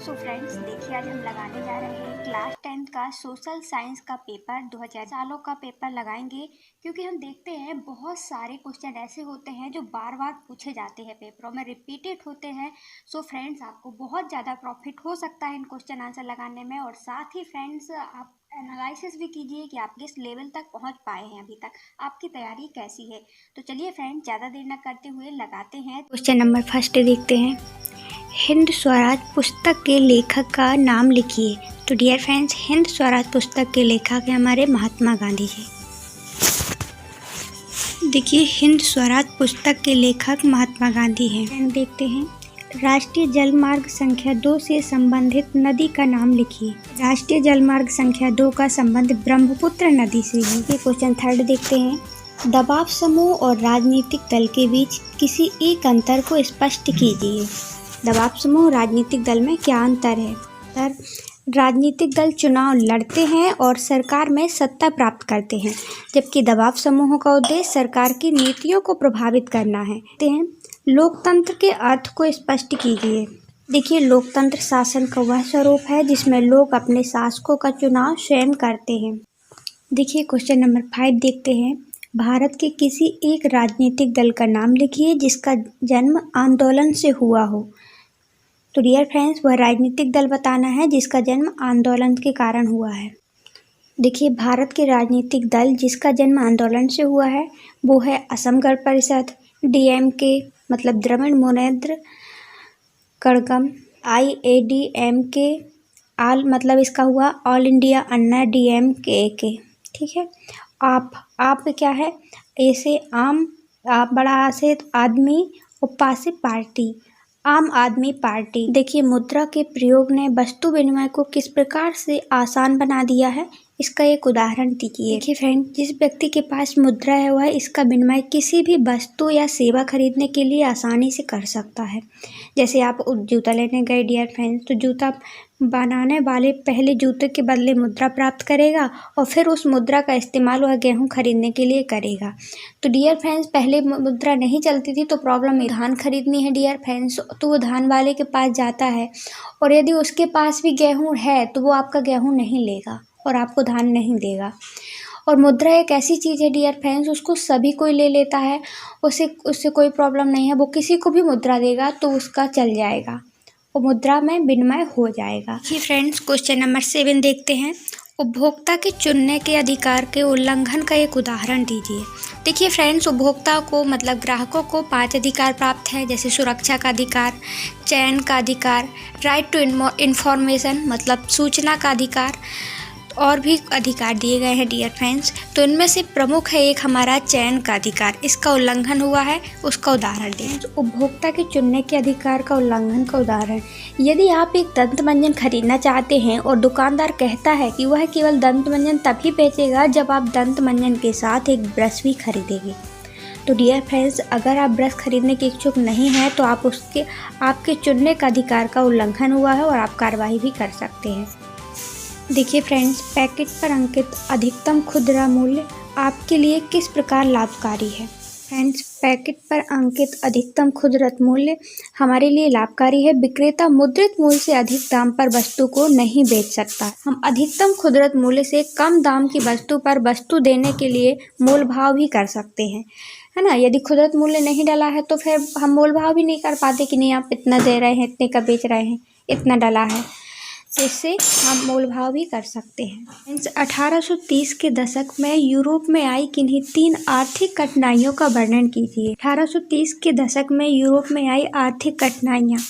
So friends देखिए, आज हम लगाने जा रहे हैं क्लास 10th का सोशल साइंस का पेपर 2000 सालों का पेपर लगाएंगे। क्योंकि हम देखते हैं बहुत सारे क्वेश्चन ऐसे होते हैं जो बार बार पूछे जाते हैं, पेपरों में रिपीटेड होते हैं। सो फ्रेंड्स, आपको बहुत ज़्यादा प्रॉफिट हो सकता है इन क्वेश्चन आंसर लगाने में। और साथ ही फ्रेंड्स, आप एनालिसिस भी कीजिए कि आप किस लेवल तक पहुंच पाए हैं, अभी तक आपकी तैयारी कैसी है। तो चलिए फ्रेंड्स, ज़्यादा देर न करते हुए लगाते हैं। क्वेश्चन नंबर फर्स्ट देखते हैं। हिंद स्वराज पुस्तक के लेखक का नाम लिखिए। तो डियर फ्रेंड्स, हिंद स्वराज पुस्तक के लेखक हैं हमारे महात्मा गांधी जी। देखिए, हिंद स्वराज पुस्तक के लेखक महात्मा गांधी हैं। देखते हैं, राष्ट्रीय जलमार्ग संख्या 2 से संबंधित नदी का नाम लिखिए। राष्ट्रीय जलमार्ग संख्या 2 का संबंध ब्रह्मपुत्र नदी से है। ये क्वेश्चन थर्ड देखते हैं। दबाव समूह और राजनीतिक दल के बीच किसी एक अंतर को स्पष्ट कीजिए। दबाव समूह राजनीतिक दल में क्या अंतर है? राजनीतिक दल चुनाव लड़ते हैं और सरकार में सत्ता प्राप्त करते हैं, जबकि दबाव समूहों का उद्देश्य सरकार की नीतियों को प्रभावित करना है। लोकतंत्र के अर्थ को स्पष्ट कीजिए। देखिए, लोकतंत्र शासन का वह स्वरूप है जिसमें लोग अपने शासकों का चुनाव स्वयं करते हैं। देखिए, क्वेश्चन नंबर 5 देखते हैं। भारत के किसी एक राजनीतिक दल का नाम लिखिए जिसका जन्म आंदोलन से हुआ हो। तो डियर फ्रेंड्स, वह राजनीतिक दल बताना है जिसका जन्म आंदोलन के कारण हुआ है। देखिए, भारत के राजनीतिक दल जिसका जन्म आंदोलन से हुआ है वो है असम गण परिषद, DMK मतलब द्रविड़ मुनेत्र कड़गम, IADMK आल मतलब इसका हुआ ऑल इंडिया अन्ना DMK। ठीक है। आप क्या है? ए से आम, आप बड़ा आ से आदमी, उपा से पार्टी, आम आदमी पार्टी। देखिए, मुद्रा के प्रयोग ने वस्तु विनिमय को किस प्रकार से आसान बना दिया है, इसका एक उदाहरण दीजिए। देखिए फ्रेंड, जिस व्यक्ति के पास मुद्रा है वह इसका विनिमय किसी भी वस्तु या सेवा खरीदने के लिए आसानी से कर सकता है। जैसे आप जूता लेने गए डियर फ्रेंड्स, तो जूता बनाने वाले पहले जूते के बदले मुद्रा प्राप्त करेगा और फिर उस मुद्रा का इस्तेमाल वह गेहूँ खरीदने के लिए करेगा। तो डियर फ्रेंड्स, पहले मुद्रा नहीं चलती थी तो प्रॉब्लम है, धान खरीदनी है डियर फ्रेंड्स, तो वो धान वाले के पास जाता है और यदि उसके पास भी गेहूँ है तो वो आपका गेहूँ नहीं लेगा और आपको धान नहीं देगा। और मुद्रा एक ऐसी चीज़ है डियर फ्रेंड्स, उसको सभी कोई ले लेता है, उससे कोई प्रॉब्लम नहीं है। वो किसी को भी मुद्रा देगा तो उसका चल जाएगा और मुद्रा में विनिमय हो जाएगा। जी फ्रेंड्स, क्वेश्चन नंबर 7 देखते हैं। उपभोक्ता के चुनने के अधिकार के उल्लंघन का एक उदाहरण दीजिए। देखिए फ्रेंड्स, उपभोक्ता को मतलब ग्राहकों को 5 अधिकार प्राप्त हैं, जैसे सुरक्षा का अधिकार, चयन का अधिकार, राइट टू इन्फॉर्मेशन मतलब सूचना का अधिकार, और भी अधिकार दिए गए हैं डियर फ्रेंड्स। तो इनमें से प्रमुख है एक हमारा चयन का अधिकार, इसका उल्लंघन हुआ है, उसका उदाहरण दें। तो उपभोक्ता के चुनने के अधिकार का उल्लंघन का उदाहरण, यदि आप एक दंत मंजन खरीदना चाहते हैं और दुकानदार कहता है कि वह केवल दंत मंजन तभी बेचेगा जब आप दंत मंजन के साथ एक ब्रश भी खरीदेंगे। तो डियर फ्रेंड्स, अगर आप ब्रश खरीदने के इच्छुक नहीं हैं तो आपके चुनने का अधिकार का उल्लंघन हुआ है और आप कार्रवाई भी कर सकते हैं। देखिए फ्रेंड्स, पैकेट पर अंकित अधिकतम खुदरा मूल्य आपके लिए किस प्रकार लाभकारी है? फ्रेंड्स, पैकेट पर अंकित अधिकतम खुदरा मूल्य हमारे लिए लाभकारी है। विक्रेता मुद्रित मूल्य से अधिक दाम पर वस्तु को नहीं बेच सकता। हम अधिकतम खुदरा मूल्य से कम दाम की वस्तु पर वस्तु देने के लिए मोल भाव भी कर सकते हैं, है ना। यदि खुदरा मूल्य नहीं डाला है तो फिर हम मोल भाव भी नहीं कर पाते कि नहीं आप इतना दे रहे हैं, इतने का बेच रहे हैं, इतना डाला है, इससे हम मोल भाव भी कर सकते हैं। 1830 के दशक में यूरोप में आई किन्हीं 3 आर्थिक कठिनाइयों का वर्णन कीजिए। 1830 के दशक में यूरोप में आई आर्थिक कठिनाइयाँ।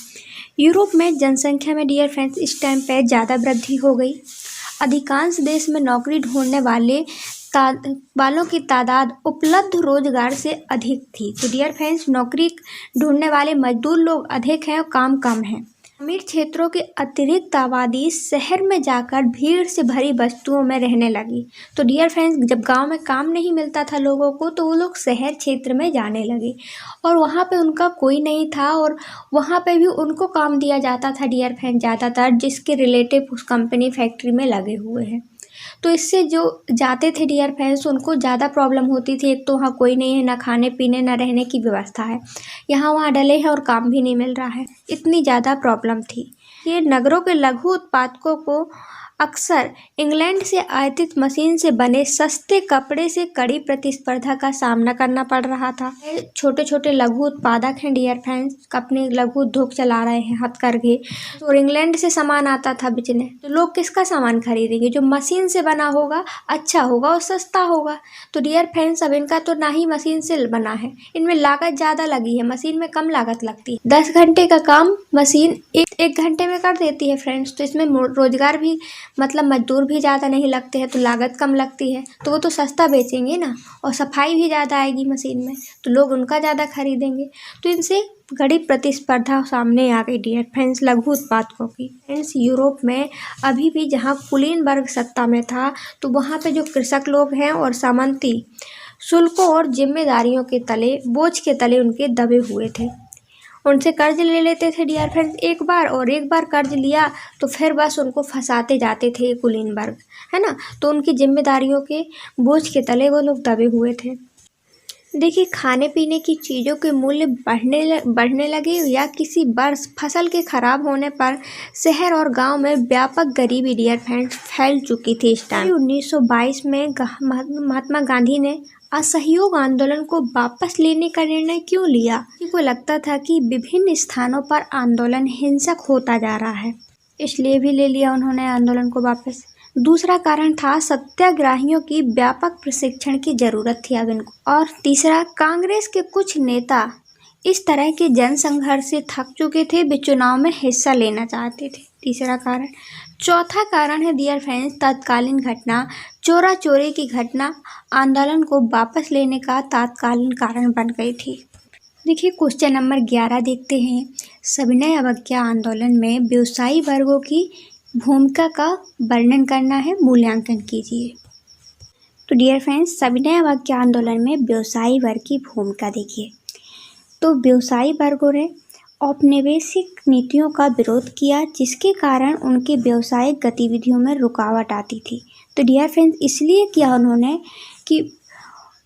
यूरोप में जनसंख्या में डियर फ्रेंड्स इस टाइम पे ज़्यादा वृद्धि हो गई। अधिकांश देश में नौकरी ढूंढने वालों की तादाद उपलब्ध रोजगार से अधिक थी। तो डियर फ्रेंड्स, नौकरी ढूंढने वाले मजदूर लोग अधिक हैं और काम कम है। अमीर क्षेत्रों के अतिरिक्त आबादी शहर में जाकर भीड़ से भरी बस्तियों में रहने लगी। तो डियर फ्रेंड्स, जब गांव में काम नहीं मिलता था लोगों को तो वो लोग शहर क्षेत्र में जाने लगे और वहाँ पे उनका कोई नहीं था और वहाँ पे भी उनको काम दिया जाता था डियर फ्रेंड्स ज़्यादातर, जिसके रिलेटिव उस कंपनी फैक्ट्री में लगे हुए हैं। तो इससे जो जाते थे डियर फ्रेंड्स उनको ज़्यादा प्रॉब्लम होती थी। एक तो वहाँ कोई नहीं है, ना खाने पीने ना रहने की व्यवस्था है, यहाँ वहाँ डले हैं और काम भी नहीं मिल रहा है, इतनी ज़्यादा प्रॉब्लम थी। ये नगरों के लघु उत्पादकों को अक्सर इंग्लैंड से आयातित मशीन से बने सस्ते कपड़े से कड़ी प्रतिस्पर्धा का सामना करना पड़ रहा था। छोटे छोटे लघु उत्पादक हैं डियर फ्रेंड्स, अपने लघु उद्योग चला रहे हैं हथकरघे, और इंग्लैंड से सामान आता था बेचने, तो लोग किसका सामान खरीदेंगे? जो मशीन से बना होगा, अच्छा होगा और सस्ता होगा। तो डियर फ्रेंड्स अब इनका तो ना ही मशीन से बना है, इनमें लागत ज़्यादा लगी है, मशीन में कम लागत लगती है। 10 घंटे का काम मशीन एक घंटे में कर देती है फ्रेंड्स। तो इसमें रोजगार भी मतलब मजदूर भी ज़्यादा नहीं लगते हैं, तो लागत कम लगती है, तो वो तो सस्ता बेचेंगे ना, और सफाई भी ज़्यादा आएगी मशीन में, तो लोग उनका ज़्यादा खरीदेंगे। तो इनसे कड़ी प्रतिस्पर्धा सामने आ गई डियर फ्रेंड्स लघु उत्पादकों की। फ्रेंड्स यूरोप में अभी भी जहाँ कुलीन वर्ग सत्ता में था, तो वहाँ पे जो कृषक लोग हैं और सामंती शुल्कों और जिम्मेदारियों के तले, बोझ के तले उनके दबे हुए थे। उनसे कर्ज ले लेते थे डियर फ्रेंड्स एक बार कर्ज लिया तो फिर बस उनको फंसाते जाते थे ये कुलीन वर्ग, है ना। तो उनकी जिम्मेदारियों के बोझ के तले वो लोग दबे हुए थे। देखिए, खाने पीने की चीज़ों के मूल्य बढ़ने लगे या किसी वर्ष फसल के खराब होने पर शहर और गांव में व्यापक गरीबी डियर फ्रेंड्स फैल चुकी थी। इस टाइम 1922 में महात्मा गांधी ने असहयोग आंदोलन को वापस लेने का निर्णय क्यों लिया? को लगता था कि विभिन्न स्थानों पर आंदोलन हिंसक होता जा रहा है, इसलिए भी ले लिया उन्होंने आंदोलन को वापस। दूसरा कारण था सत्याग्रहियों की व्यापक प्रशिक्षण की जरूरत थी अब इनको। और तीसरा, कांग्रेस के कुछ नेता इस तरह के जन संघर्ष से थक चुके थे, वे चुनाव में हिस्सा लेना चाहते थे। तीसरा कारण। चौथा कारण है डियर फ्रेंड्स तत्कालीन घटना, चोरा चोरी की घटना आंदोलन को वापस लेने का तत्कालीन कारण बन गई थी। देखिए, क्वेश्चन नंबर 11 देखते हैं। सविनय अवज्ञा आंदोलन में व्यवसायी वर्गों की भूमिका का वर्णन करना है, मूल्यांकन कीजिए। तो डियर फ्रेंड्स सविनय अवज्ञा आंदोलन में व्यवसायी वर्ग की भूमिका देखिए। तो व्यवसायी वर्गों ने औपनिवेशिक नीतियों का विरोध किया, जिसके कारण उनकी व्यावसायिक गतिविधियों में रुकावट आती थी। तो डियर फ्रेंड्स इसलिए किया उन्होंने कि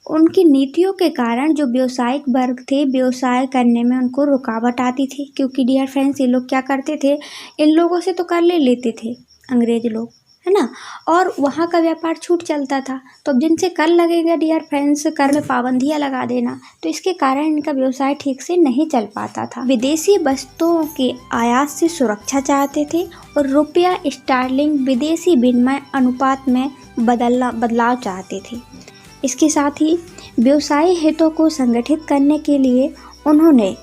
उनकी नीतियों के कारण जो व्यावसायिक वर्ग थे, व्यवसाय करने में उनको रुकावट आती थी। क्योंकि डियर फ्रेंड्स ये लोग क्या करते थे, इन लोगों से तो कर ले लेते थे अंग्रेज लोग, है ना, और वहाँ का व्यापार छूट चलता था। तो अब जिनसे कर लगेगा डियर फ्रेंड्स, कर में पाबंदियाँ लगा देना, तो इसके कारण इनका व्यवसाय ठीक से नहीं चल पाता था। विदेशी वस्तुओं के आयात से सुरक्षा चाहते थे और रुपया स्टर्लिंग विदेशी विनिमय अनुपात में बदलाव चाहते थे। इसके साथ ही व्यवसायी हितों को संगठित करने के लिए उन्होंने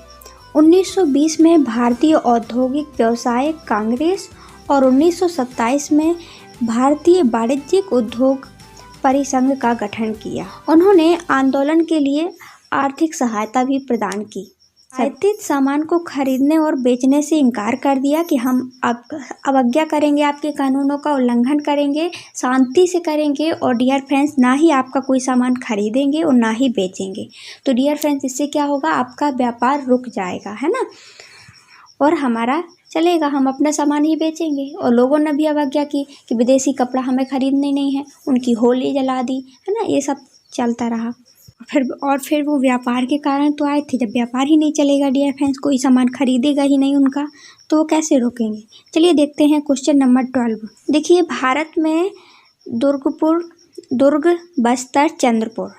1920 में भारतीय औद्योगिक व्यवसायिक कांग्रेस और 1927 में भारतीय वाणिज्यिक उद्योग परिसंघ का गठन किया। उन्होंने आंदोलन के लिए आर्थिक सहायता भी प्रदान की। आयातित सामान को खरीदने और बेचने से इनकार कर दिया कि हम अवज्ञा करेंगे, आपके कानूनों का उल्लंघन करेंगे, शांति से करेंगे, और डियर फ्रेंड्स ना ही आपका कोई सामान खरीदेंगे और ना ही बेचेंगे। तो डियर फ्रेंड्स इससे क्या होगा, आपका व्यापार रुक जाएगा, है ना, और हमारा चलेगा, हम अपना सामान ही बेचेंगे। और लोगों ने भी अवज्ञा की कि विदेशी कपड़ा हमें खरीदने नहीं है, उनकी होली जला दी, है ना, ये सब चलता रहा। फिर वो व्यापार के कारण तो आए थे, जब व्यापार ही नहीं चलेगा डियर फ्रेंड्स, कोई सामान खरीदेगा ही नहीं उनका, तो वो कैसे रोकेंगे। चलिए देखते हैं क्वेश्चन नंबर 12। देखिए, भारत में दुर्ग, बस्तर, चंद्रपुर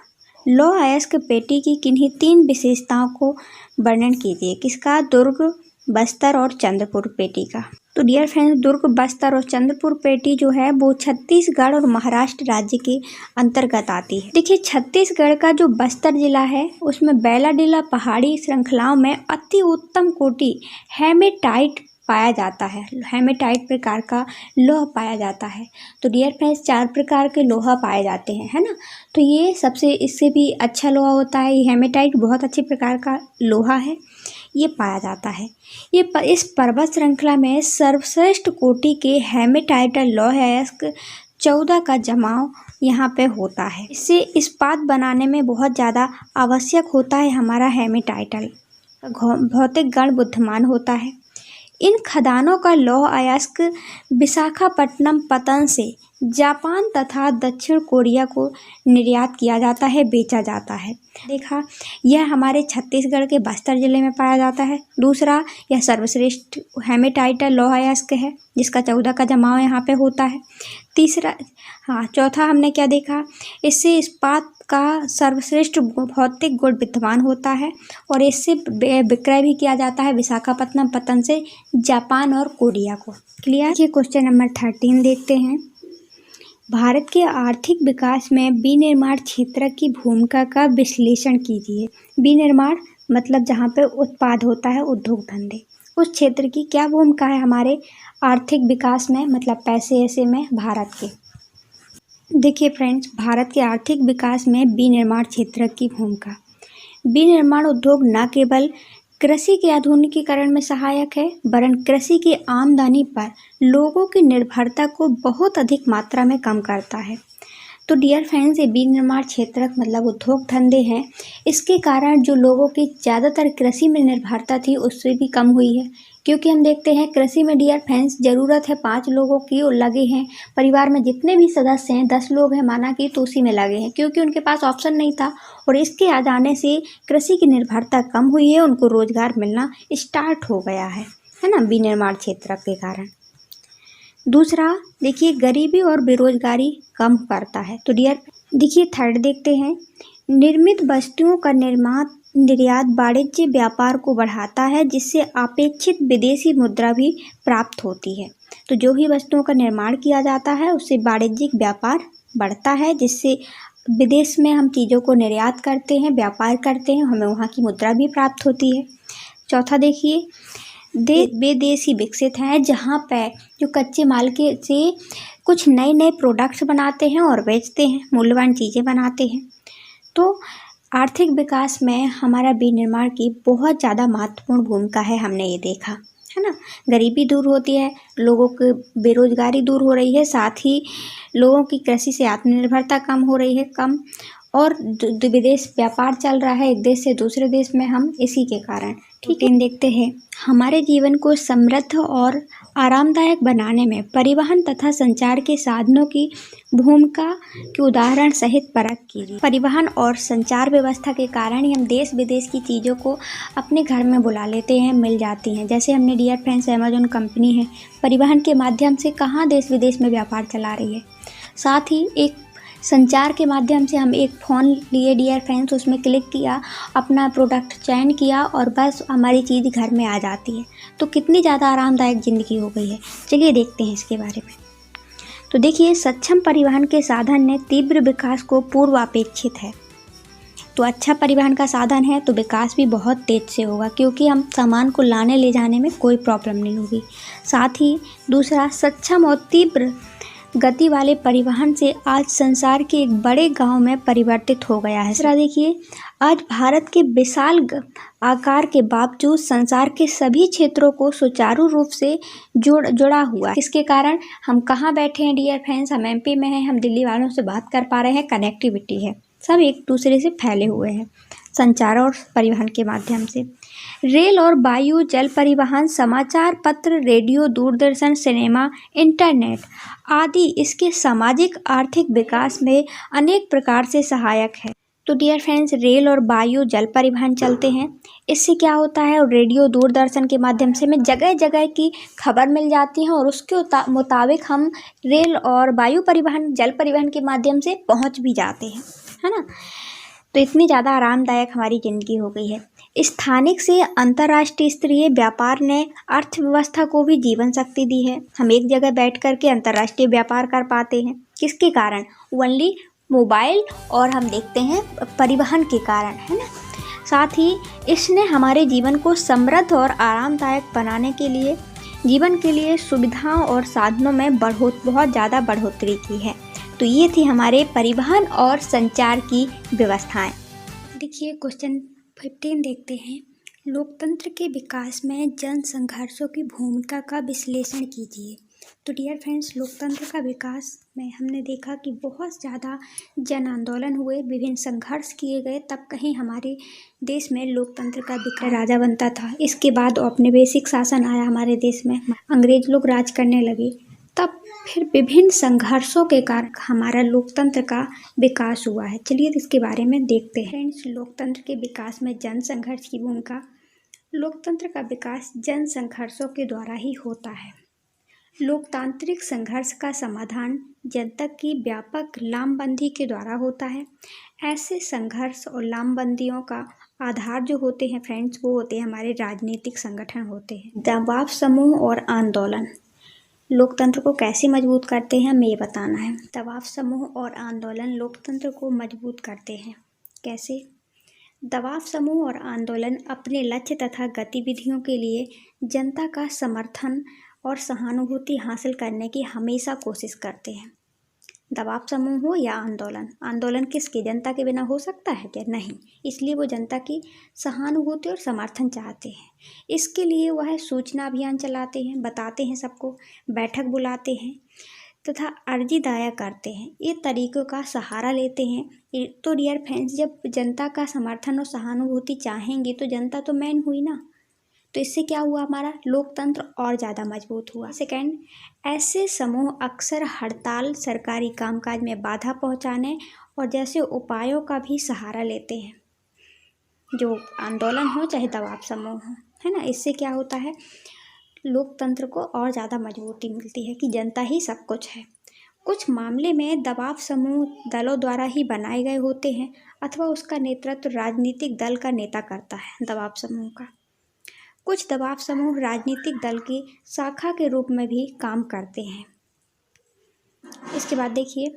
लौह अयस्क पेटी की किन्हीं 3 विशेषताओं को वर्णन कीजिए। किसका? दुर्ग, बस्तर और चंद्रपुर पेटी का। तो डियर फ्रेंड्स दुर्ग, बस्तर और चंद्रपुर पेटी जो है वो छत्तीसगढ़ और महाराष्ट्र राज्य के अंतर्गत आती है। देखिए, छत्तीसगढ़ का जो बस्तर जिला है उसमें बैलाडीला पहाड़ी श्रृंखलाओं में अति उत्तम कोटि हेमेटाइट पाया जाता है। हेमेटाइट प्रकार का लोहा पाया जाता है। तो डियर फ्रेंड्स 4 प्रकार के लोहा पाए जाते हैं, है ना। तो ये सबसे इससे भी अच्छा लोहा होता है। ये हेमेटाइट बहुत अच्छे प्रकार का लोहा है, ये पाया जाता है। इस पर्वत श्रृंखला में सर्वश्रेष्ठ कोटि के हेमेटाइटल लौह अयस्क 14 का जमाव यहाँ पे होता है। इससे इस्पात बनाने में बहुत ज़्यादा आवश्यक होता है हमारा हेमेटाइटल। भौतिक गण बुद्धिमान होता है। इन खदानों का लौह अयस्क विशाखापट्टनम पतन से जापान तथा दक्षिण कोरिया को निर्यात किया जाता है, बेचा जाता है। देखा, यह हमारे छत्तीसगढ़ के बस्तर जिले में पाया जाता है। दूसरा, यह सर्वश्रेष्ठ हेमेटाइटा लौह अयस्क है, जिसका 14 का जमाव यहाँ पे होता है। तीसरा, चौथा हमने क्या देखा, इससे इस्पात का सर्वश्रेष्ठ भौतिक गुण विद्यमान होता है और इससे विक्रय भी किया जाता है विशाखापत्तनम पत्तन से जापान और कोरिया को। क्लियर। ये क्वेश्चन नंबर 13 देखते हैं। भारत के आर्थिक विकास में विनिर्माण क्षेत्र की भूमिका का विश्लेषण कीजिए। विनिर्माण मतलब जहाँ पे उत्पाद होता है, उद्योग धंधे, उस क्षेत्र की क्या भूमिका है हमारे आर्थिक विकास में, मतलब पैसे ऐसे में भारत के। देखिए फ्रेंड्स, भारत के आर्थिक विकास में विनिर्माण क्षेत्र की भूमिका। विनिर्माण उद्योग न केवल कृषि के आधुनिकीकरण में सहायक है, वरन कृषि की आमदनी पर लोगों की निर्भरता को बहुत अधिक मात्रा में कम करता है। तो डियर फ्रेंड्स, ये विनिर्माण क्षेत्र मतलब उद्योग धंधे हैं, इसके कारण जो लोगों की ज़्यादातर कृषि में निर्भरता थी उससे भी कम हुई है। क्योंकि हम देखते हैं कृषि में डियर फ्रेंड्स ज़रूरत है 5 लोगों की और लगे हैं, परिवार में जितने भी सदस्य हैं 10 लोग हैं माना कि, तो उसी में लगे हैं, क्योंकि उनके पास ऑप्शन नहीं था। और इसके आ जाने से कृषि की निर्भरता कम हुई है, उनको रोजगार मिलना स्टार्ट हो गया है ना, विनिर्माण क्षेत्र के कारण। दूसरा देखिए, गरीबी और बेरोजगारी कम करता है। तो डियर देखिए, थर्ड देखते हैं, निर्मित वस्तुओं का निर्यात वाणिज्य व्यापार को बढ़ाता है, जिससे अपेक्षित विदेशी मुद्रा भी प्राप्त होती है। तो जो भी वस्तुओं का निर्माण किया जाता है उससे वाणिज्यिक व्यापार बढ़ता है, जिससे विदेश में हम चीज़ों को निर्यात करते हैं, व्यापार करते हैं, हमें वहाँ की मुद्रा भी प्राप्त होती है। चौथा देखिए, वे देश ही विकसित हैं जहाँ पे जो कच्चे माल के से कुछ नए नए प्रोडक्ट्स बनाते हैं और बेचते हैं, मूल्यवान चीज़ें बनाते हैं। तो आर्थिक विकास में हमारा विनिर्माण की बहुत ज़्यादा महत्वपूर्ण भूमिका है, हमने ये देखा है ना। गरीबी दूर होती है, लोगों की बेरोजगारी दूर हो रही है, साथ ही लोगों की कृषि से आत्मनिर्भरता कम हो रही है, कम, और विदेश व्यापार चल रहा है एक देश से दूसरे देश में हम इसी के कारण। ठीक है, देखते हैं, हमारे जीवन को समृद्ध और आरामदायक बनाने में परिवहन तथा संचार के साधनों की भूमिका के उदाहरण सहित परख कीजिए। परिवहन और संचार व्यवस्था के कारण ही हम देश विदेश की चीज़ों को अपने घर में बुला लेते हैं, मिल जाती हैं। जैसे हमने डियर फ्रेंड्स, अमेजॉन कंपनी है, परिवहन के माध्यम से कहाँ देश विदेश में व्यापार चला रही है। साथ ही एक संचार के माध्यम से हम एक फ़ोन लिए डियर फ्रेंड्स, उसमें क्लिक किया, अपना प्रोडक्ट चयन किया और बस हमारी चीज़ घर में आ जाती है। तो कितनी ज़्यादा आरामदायक ज़िंदगी हो गई है। चलिए देखते हैं इसके बारे में। तो देखिए, सक्षम परिवहन के साधन ने तीव्र विकास को पूर्वापेक्षित है। तो अच्छा परिवहन का साधन है तो विकास भी बहुत तेज़ से होगा, क्योंकि हम सामान को लाने ले जाने में कोई प्रॉब्लम नहीं होगी। साथ ही दूसरा, सक्षम और तीव्र गति वाले परिवहन से आज संसार के एक बड़े गांव में परिवर्तित हो गया है। दूसरा देखिए, आज भारत के विशाल आकार के बावजूद संसार के सभी क्षेत्रों को सुचारू रूप से जुड़ा हुआ है। इसके कारण हम कहाँ बैठे हैं डियर फ्रेंड्स, हम एमपी में हैं, हम दिल्ली वालों से बात कर पा रहे हैं, कनेक्टिविटी है, सब एक दूसरे से फैले हुए हैं संचार और परिवहन के माध्यम से। रेल और वायु जल परिवहन, समाचार पत्र, रेडियो, दूरदर्शन, सिनेमा, इंटरनेट आदि इसके सामाजिक आर्थिक विकास में अनेक प्रकार से सहायक है। तो डियर फ्रेंड्स, रेल और वायु जल परिवहन चलते हैं, इससे क्या होता है, और रेडियो दूरदर्शन के माध्यम से हमें जगह जगह की खबर मिल जाती है और उसके मुताबिक हम रेल और वायु परिवहन जल परिवहन के माध्यम से पहुंच भी जाते हैं, है ना। तो इतनी ज़्यादा आरामदायक हमारी ज़िंदगी हो गई है। स्थानिक से अंतर्राष्ट्रीय स्तरीय व्यापार ने अर्थव्यवस्था को भी जीवन शक्ति दी है। हम एक जगह बैठ कर के अंतर्राष्ट्रीय व्यापार कर पाते हैं, किसके कारण, ओनली मोबाइल और हम देखते हैं परिवहन के कारण, है ना। साथ ही इसने हमारे जीवन को समृद्ध और आरामदायक बनाने के लिए, जीवन के लिए सुविधाओं और साधनों में बहुत ज़्यादा बढ़ोतरी की है। तो ये थी हमारे परिवहन और संचार की व्यवस्थाएं। देखिए, क्वेश्चन 15 देखते हैं, लोकतंत्र के विकास में जन संघर्षों की भूमिका का विश्लेषण कीजिए। तो डियर फ्रेंड्स, लोकतंत्र का विकास में हमने देखा कि बहुत ज़्यादा जन आंदोलन हुए, विभिन्न संघर्ष किए गए, तब कहीं हमारे देश में लोकतंत्र का विकास राजा बनता था। इसके बाद औपनिवेशिक शासन आया हमारे देश में, अंग्रेज लोग राज करने लगे, तब फिर विभिन्न संघर्षों के कारण हमारा लोकतंत्र का विकास हुआ है। चलिए इसके बारे में देखते हैं। फ्रेंड्स, लोकतंत्र के विकास में जन संघर्ष की भूमिका। लोकतंत्र का विकास जन संघर्षों के द्वारा ही होता है। लोकतांत्रिक संघर्ष का समाधान जनता की व्यापक लामबंदी के द्वारा होता है। ऐसे संघर्ष और लामबंदियों का आधार जो होते हैं फ्रेंड्स, वो होते हैं हमारे राजनीतिक संगठन होते हैं। दबाव समूह और आंदोलन लोकतंत्र को कैसे मजबूत करते हैं, हमें ये बताना है। दबाव समूह और आंदोलन लोकतंत्र को मजबूत करते हैं। कैसे? दबाव समूह और आंदोलन अपने लक्ष्य तथा गतिविधियों के लिए जनता का समर्थन और सहानुभूति हासिल करने की हमेशा कोशिश करते हैं। दबाव समूह हो या आंदोलन, आंदोलन किसके? जनता के बिना हो सकता है क्या? नहीं। इसलिए वो जनता की सहानुभूति और समर्थन चाहते हैं। इसके लिए वह सूचना अभियान चलाते हैं, बताते हैं सबको, बैठक बुलाते हैं तथा अर्जी दायर करते हैं। ये तरीकों का सहारा लेते हैं। तो डियर फ्रेंड्स, जब जनता का समर्थन और सहानुभूति चाहेंगे तो जनता तो मैन हुई ना, तो इससे क्या हुआ? हमारा लोकतंत्र और ज़्यादा मजबूत हुआ। सेकंड, ऐसे समूह अक्सर हड़ताल, सरकारी कामकाज में बाधा पहुंचाने और जैसे उपायों का भी सहारा लेते हैं। जो आंदोलन हो चाहे दबाव समूह हो, है ना, इससे क्या होता है? लोकतंत्र को और ज़्यादा मजबूती मिलती है कि जनता ही सब कुछ है। कुछ मामले में दबाव समूह दलों द्वारा ही बनाए गए होते हैं अथवा उसका नेतृत्व राजनीतिक दल का नेता करता है। दबाव समूह का कुछ दबाव समूह राजनीतिक दल की शाखा के रूप में भी काम करते हैं। इसके बाद देखिए,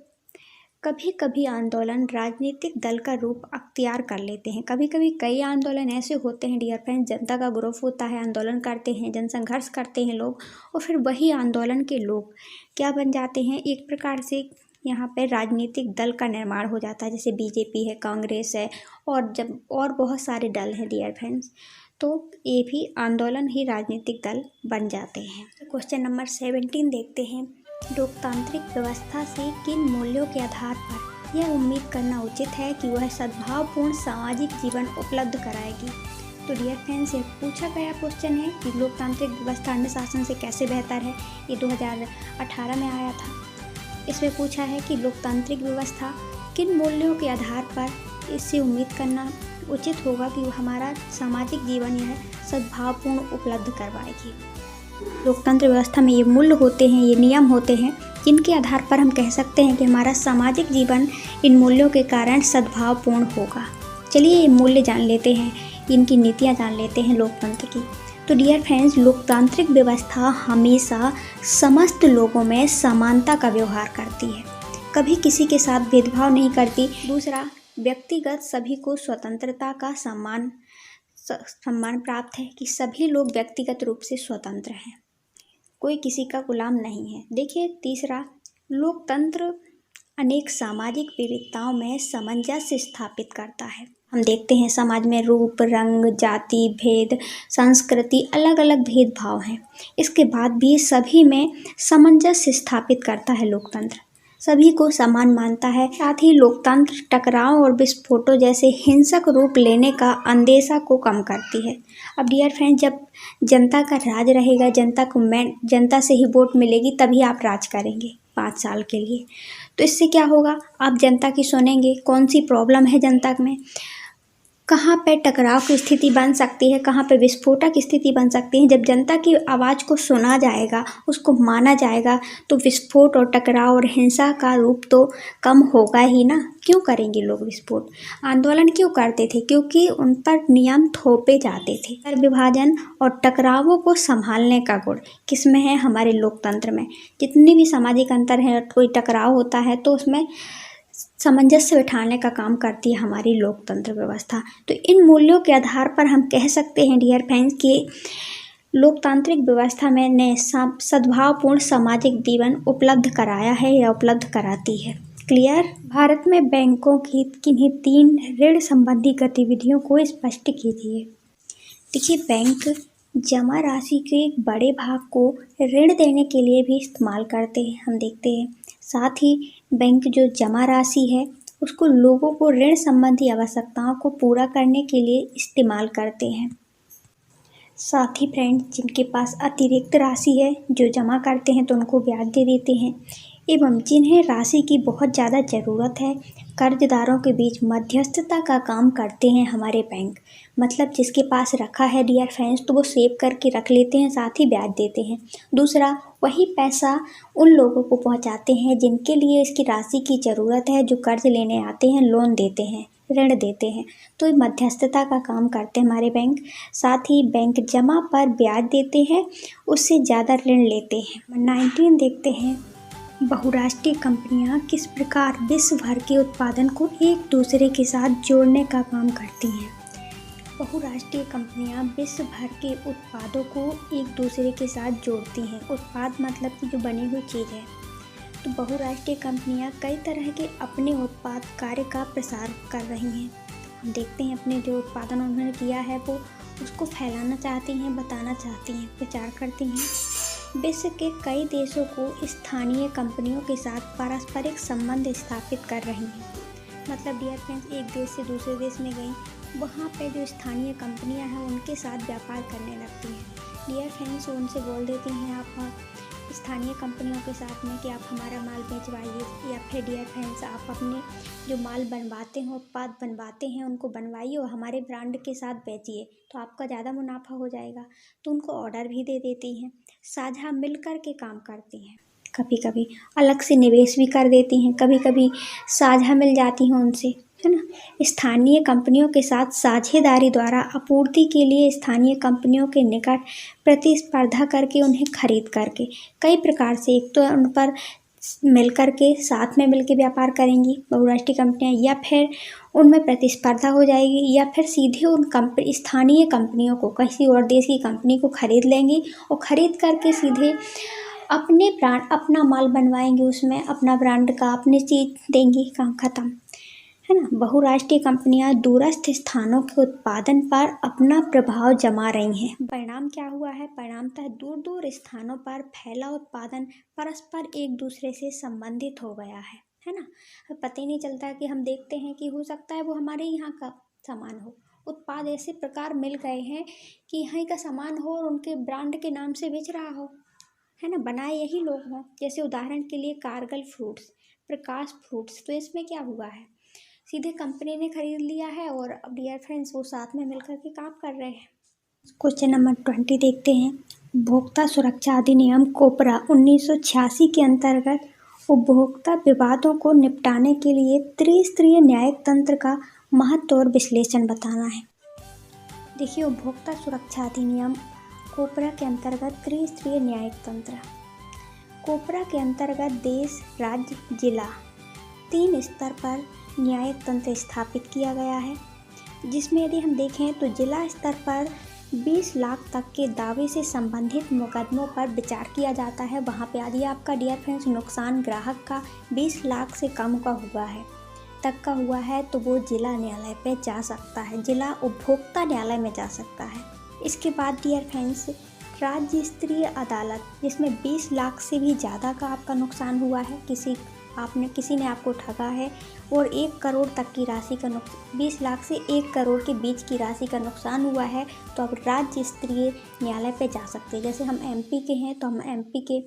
कभी कभी आंदोलन राजनीतिक दल का रूप अख्तियार कर लेते हैं। कभी कभी कई आंदोलन ऐसे होते हैं डियर फ्रेंड्स, जनता का ग्रुप होता है, आंदोलन करते हैं, जनसंघर्ष करते हैं लोग, और फिर वही आंदोलन के लोग क्या बन जाते हैं? एक प्रकार से यहाँ पे राजनीतिक दल का निर्माण हो जाता है। जैसे बीजेपी है, कांग्रेस है, और बहुत सारे दल हैं डियर फ्रेंड्स, तो ये भी आंदोलन ही राजनीतिक दल बन जाते हैं। क्वेश्चन नंबर 17 देखते हैं। लोकतांत्रिक व्यवस्था से किन मूल्यों के आधार पर यह उम्मीद करना उचित है कि वह सद्भावपूर्ण सामाजिक जीवन उपलब्ध कराएगी? तो डियर फ्रेंड्स, ये पूछा गया क्वेश्चन है कि लोकतांत्रिक व्यवस्था अन्य शासन से कैसे बेहतर है। ये 2018 में आया था। इसमें पूछा है कि लोकतांत्रिक व्यवस्था किन मूल्यों के आधार पर इससे उम्मीद करना उचित होगा कि हमारा सामाजिक जीवन यह सद्भावपूर्ण उपलब्ध करवाएगी। लोकतंत्र व्यवस्था में ये मूल्य होते हैं, ये नियम होते हैं जिनके आधार पर हम कह सकते हैं कि हमारा सामाजिक जीवन इन मूल्यों के कारण सद्भावपूर्ण होगा। चलिए ये मूल्य जान लेते हैं, इनकी नीतियाँ जान लेते हैं लोकतंत्र की। तो डियर फ्रेंड्स, लोकतांत्रिक व्यवस्था हमेशा समस्त लोगों में समानता का व्यवहार करती है, कभी किसी के साथ भेदभाव नहीं करती। दूसरा, व्यक्तिगत सभी को स्वतंत्रता का सम्मान प्राप्त है कि सभी लोग व्यक्तिगत रूप से स्वतंत्र हैं, कोई किसी का गुलाम नहीं है। देखिए तीसरा, लोकतंत्र अनेक सामाजिक विविधताओं में सामंजस्य स्थापित करता है। हम देखते हैं समाज में रूप, रंग, जाति, भेद, संस्कृति, अलग अलग भेदभाव हैं। इसके बाद भी सभी में सामंजस्य स्थापित करता है लोकतंत्र, सभी को समान मानता है। साथ ही लोकतंत्र टकराव और विस्फोटों जैसे हिंसक रूप लेने का अंदेशा को कम करती है। अब डियर फ्रेंड, जब जनता का राज रहेगा, जनता से ही वोट मिलेगी, तभी आप राज करेंगे 5 साल के लिए। तो इससे क्या होगा? आप जनता की सुनेंगे, कौन सी प्रॉब्लम है जनता में, कहाँ पे टकराव की स्थिति बन सकती है, कहाँ पे विस्फोटक स्थिति बन सकती है। जब जनता की आवाज़ को सुना जाएगा, उसको माना जाएगा, तो विस्फोट और टकराव और हिंसा का रूप तो कम होगा ही ना। क्यों करेंगे लोग विस्फोट? आंदोलन क्यों करते थे? क्योंकि उन पर नियम थोपे जाते थे। पर विभाजन और टकरावों को संभालने का गुण किसमें है? हमारे लोकतंत्र में। जितनी भी सामाजिक अंतर है, कोई टकराव होता है तो उसमें सामंजस्य बिठाने का काम करती है हमारी लोकतंत्र व्यवस्था। तो इन मूल्यों के आधार पर हम कह सकते हैं डियर फ्रेंड्स कि लोकतांत्रिक व्यवस्था में ने सद्भावपूर्ण सामाजिक जीवन उपलब्ध कराया है या उपलब्ध कराती है। क्लियर? भारत में बैंकों की किन्हीं 3 ऋण संबंधी गतिविधियों को स्पष्ट कीजिए। देखिए, बैंक जमा राशि के एक बड़े भाग को ऋण देने के लिए भी इस्तेमाल करते हैं, हम देखते हैं। साथ ही बैंक जो जमा राशि है उसको लोगों को ऋण संबंधी आवश्यकताओं को पूरा करने के लिए इस्तेमाल करते हैं। साथ ही फ्रेंड्स, जिनके पास अतिरिक्त राशि है, जो जमा करते हैं तो उनको ब्याज दे देते हैं, एवं जिन्हें राशि की बहुत ज़्यादा ज़रूरत है, कर्जदारों के बीच मध्यस्थता का काम करते हैं हमारे बैंक। मतलब जिसके पास रखा है डियर फ्रेंड्स, तो वो सेव करके रख लेते हैं, साथ ही ब्याज देते हैं। दूसरा, वही पैसा उन लोगों को पहुंचाते हैं जिनके लिए इसकी राशि की ज़रूरत है, जो कर्ज लेने आते हैं, लोन देते हैं, ऋण देते हैं। तो ये मध्यस्थता का काम करते हैं हमारे बैंक। साथ ही बैंक जमा पर ब्याज देते हैं, उससे ज़्यादा ऋण लेते हैं। 19 देखते हैं, बहुराष्ट्रीय कंपनियां किस प्रकार विश्व भर के उत्पादन को एक दूसरे के साथ जोड़ने का काम करती हैं। बहुराष्ट्रीय कंपनियां विश्व भर के उत्पादों को एक दूसरे के साथ जोड़ती हैं। उत्पाद मतलब कि जो बनी हुई चीज़ है। तो बहुराष्ट्रीय कंपनियां कई तरह के अपने उत्पाद कार्य का प्रसार कर रही हैं। हम देखते हैं अपने जो उत्पादन उन्होंने किया है वो उसको फैलाना चाहती हैं, बताना चाहती हैं, प्रचार करती हैं। विश्व के कई देशों को स्थानीय कंपनियों के साथ पारस्परिक संबंध स्थापित कर रही हैं। मतलब डियर फ्रेंड्स, एक देश से दूसरे देश में गई, वहाँ पे जो स्थानीय कंपनियाँ हैं उनके साथ व्यापार करने लगती हैं। डियर फ्रेंड्स, उनसे बोल देती हैं आप स्थानीय कंपनियों के साथ में कि आप हमारा माल बेचवाइए, या फिर डियर फ्रेंड्स आप अपने जो माल बनवाते हैं, उत्पाद बनवाते हैं, उनको बनवाइए और हमारे ब्रांड के साथ बेचिए, तो आपका ज़्यादा मुनाफा हो जाएगा। तो उनको ऑर्डर भी दे देती हैं, साझा मिलकर के काम करती हैं। कभी कभी अलग से निवेश भी कर देती हैं, कभी कभी साझा मिल जाती हैं उनसे, है ना। स्थानीय कंपनियों के साथ साझेदारी द्वारा आपूर्ति के लिए स्थानीय कंपनियों के निकट प्रतिस्पर्धा करके उन्हें खरीद करके कई प्रकार से, एक तो उन पर मिल करके साथ में मिलकर व्यापार करेंगी बहुराष्ट्रीय कंपनियां, या फिर उनमें प्रतिस्पर्धा हो जाएगी, या फिर सीधे उन स्थानीय कंपनियों को किसी और देश की कंपनी को खरीद लेंगी और ख़रीद करके सीधे अपने ब्रांड, अपना माल बनवाएंगी, उसमें अपना ब्रांड का अपनी चीज़ देंगी, काम खत्म, है ना। बहुराष्ट्रीय कंपनियां दूरस्थ स्थानों के उत्पादन पर अपना प्रभाव जमा रही हैं। परिणाम क्या हुआ है? परिणामतः दूर दूर स्थानों पर फैला उत्पादन परस्पर एक दूसरे से संबंधित हो गया है ना। पता ही नहीं चलता कि हम देखते हैं कि हो सकता है वो हमारे यहाँ का सामान हो, उत्पाद ऐसे प्रकार मिल गए हैं कि यहाँ का सामान हो और उनके ब्रांड के नाम से बेच रहा हो, है ना, बनाए यही लोग हों। जैसे उदाहरण के लिए कारगिल फ्रूट्स, प्रकाश फ्रूट्स, तो इसमें क्या हुआ है, सीधे कंपनी ने खरीद लिया है और अब डियर फ्रेंड्स वो साथ में मिलकर के काम कर रहे हैं। क्वेश्चन नंबर 20 देखते हैं। उपभोक्ता सुरक्षा अधिनियम कोपरा 1986 के अंतर्गत उपभोक्ता विवादों को निपटाने के लिए त्रिस्तरीय न्यायिक तंत्र का महत्व और विश्लेषण बताना है। देखिए, उपभोक्ता सुरक्षा अधिनियम कोपरा के अंतर्गत त्रिस्तरीय न्यायिक तंत्र। कोपरा के अंतर्गत देश, राज्य, जिला 3 स्तर पर न्यायिक तंत्र स्थापित किया गया है, जिसमें यदि हम देखें तो जिला स्तर पर 20 लाख तक के दावे से संबंधित मुकदमों पर विचार किया जाता है। वहाँ पे यदि आपका डियर फ्रेंड्स नुकसान ग्राहक का 20 लाख से कम का हुआ है तक का हुआ है, तो वो जिला न्यायालय पे जा सकता है, जिला उपभोक्ता न्यायालय में जा सकता है। इसके बाद डियर फ्रेंड्स राज्य स्तरीय अदालत, जिसमें 20 लाख से भी ज़्यादा का आपका नुकसान हुआ है, किसी ने आपको ठगा है और 1 करोड़ तक की राशि का 20 लाख से 1 करोड़ के बीच की राशि का नुकसान हुआ है, तो आप राज्य स्तरीय न्यायालय पे जा सकते हैं। जैसे हम एमपी के हैं तो हम एमपी के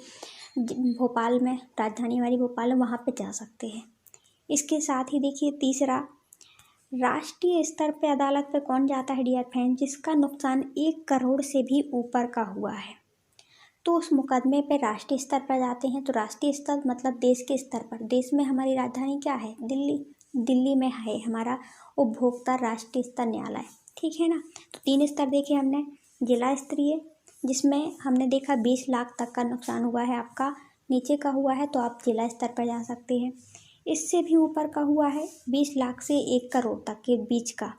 भोपाल में, राजधानी हमारी भोपाल है, वहाँ पे जा सकते हैं। इसके साथ ही देखिए तीसरा, राष्ट्रीय स्तर पे अदालत पे कौन जाता है डियर फ्रेंड, जिसका नुकसान 1 करोड़ से भी ऊपर का हुआ है, तो उस मुकदमे पे राष्ट्रीय स्तर पर जाते हैं। तो राष्ट्रीय स्तर मतलब देश के स्तर पर, देश में हमारी राजधानी क्या है, दिल्ली में है हमारा उपभोक्ता राष्ट्रीय स्तर न्यायालय, ठीक है ना। तो 3 स्तर देखे हमने। जिला स्तरीय, जिसमें हमने देखा 20 लाख तक का नुकसान हुआ है आपका, नीचे का हुआ है तो आप जिला स्तर पर जा सकते हैं। इससे भी ऊपर का हुआ है 20 लाख से 1 करोड़ तक के बीच का,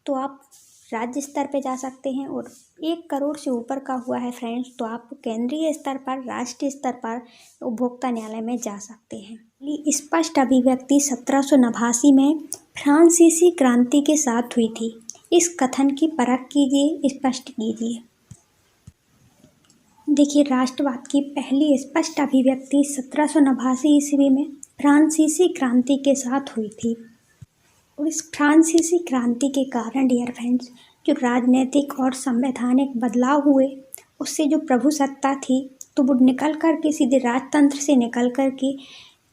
तो आप राज्य स्तर पे जा सकते हैं। और 1 करोड़ से ऊपर का हुआ है फ्रेंड्स, तो आप केंद्रीय स्तर पर, राष्ट्रीय स्तर पर उपभोक्ता न्यायालय में जा सकते हैं। स्पष्ट अभिव्यक्ति 1789 में फ्रांसीसी क्रांति के साथ हुई थी। इस कथन की परख कीजिए, स्पष्ट कीजिए। देखिए, राष्ट्रवाद की पहली स्पष्ट अभिव्यक्ति 1789 ईस्वी में फ्रांसीसी क्रांति के साथ हुई थी। और इस फ्रांसीसी क्रांति के कारण डियर फ्रेंड्स, जो राजनीतिक और संवैधानिक बदलाव हुए, उससे जो प्रभुसत्ता थी तो वो निकल कर के सीधे राजतंत्र से निकल कर के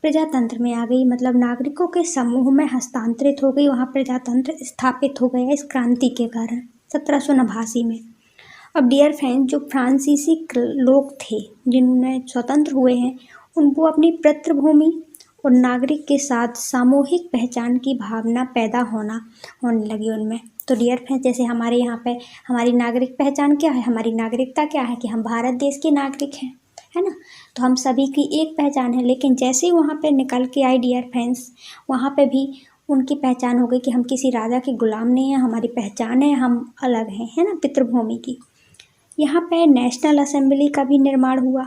प्रजातंत्र में आ गई। मतलब नागरिकों के समूह में हस्तांतरित हो गई, वहाँ प्रजातंत्र स्थापित हो गया इस क्रांति के कारण 1789 में। अब डियर फ्रेंड्स, जो फ्रांसीसी लोग थे जिन्होंने स्वतंत्र हुए हैं, उनको अपनी पितृभूमि और नागरिक के साथ सामूहिक पहचान की भावना पैदा होने लगी उनमें। तो डियर फ्रेंड्स, जैसे हमारे यहाँ पे हमारी नागरिक पहचान क्या है, हमारी नागरिकता क्या है कि हम भारत देश के नागरिक हैं, है ना। तो हम सभी की एक पहचान है। लेकिन जैसे ही वहाँ पे निकल के आए डियर फ्रेंड्स, वहाँ पे भी उनकी पहचान हो गई कि हम किसी राजा के गुलाम नहीं हैं, हमारी पहचान है, हम अलग हैं, है ना, पितृभूमि की। यहाँ पे नेशनल असेंबली का भी निर्माण हुआ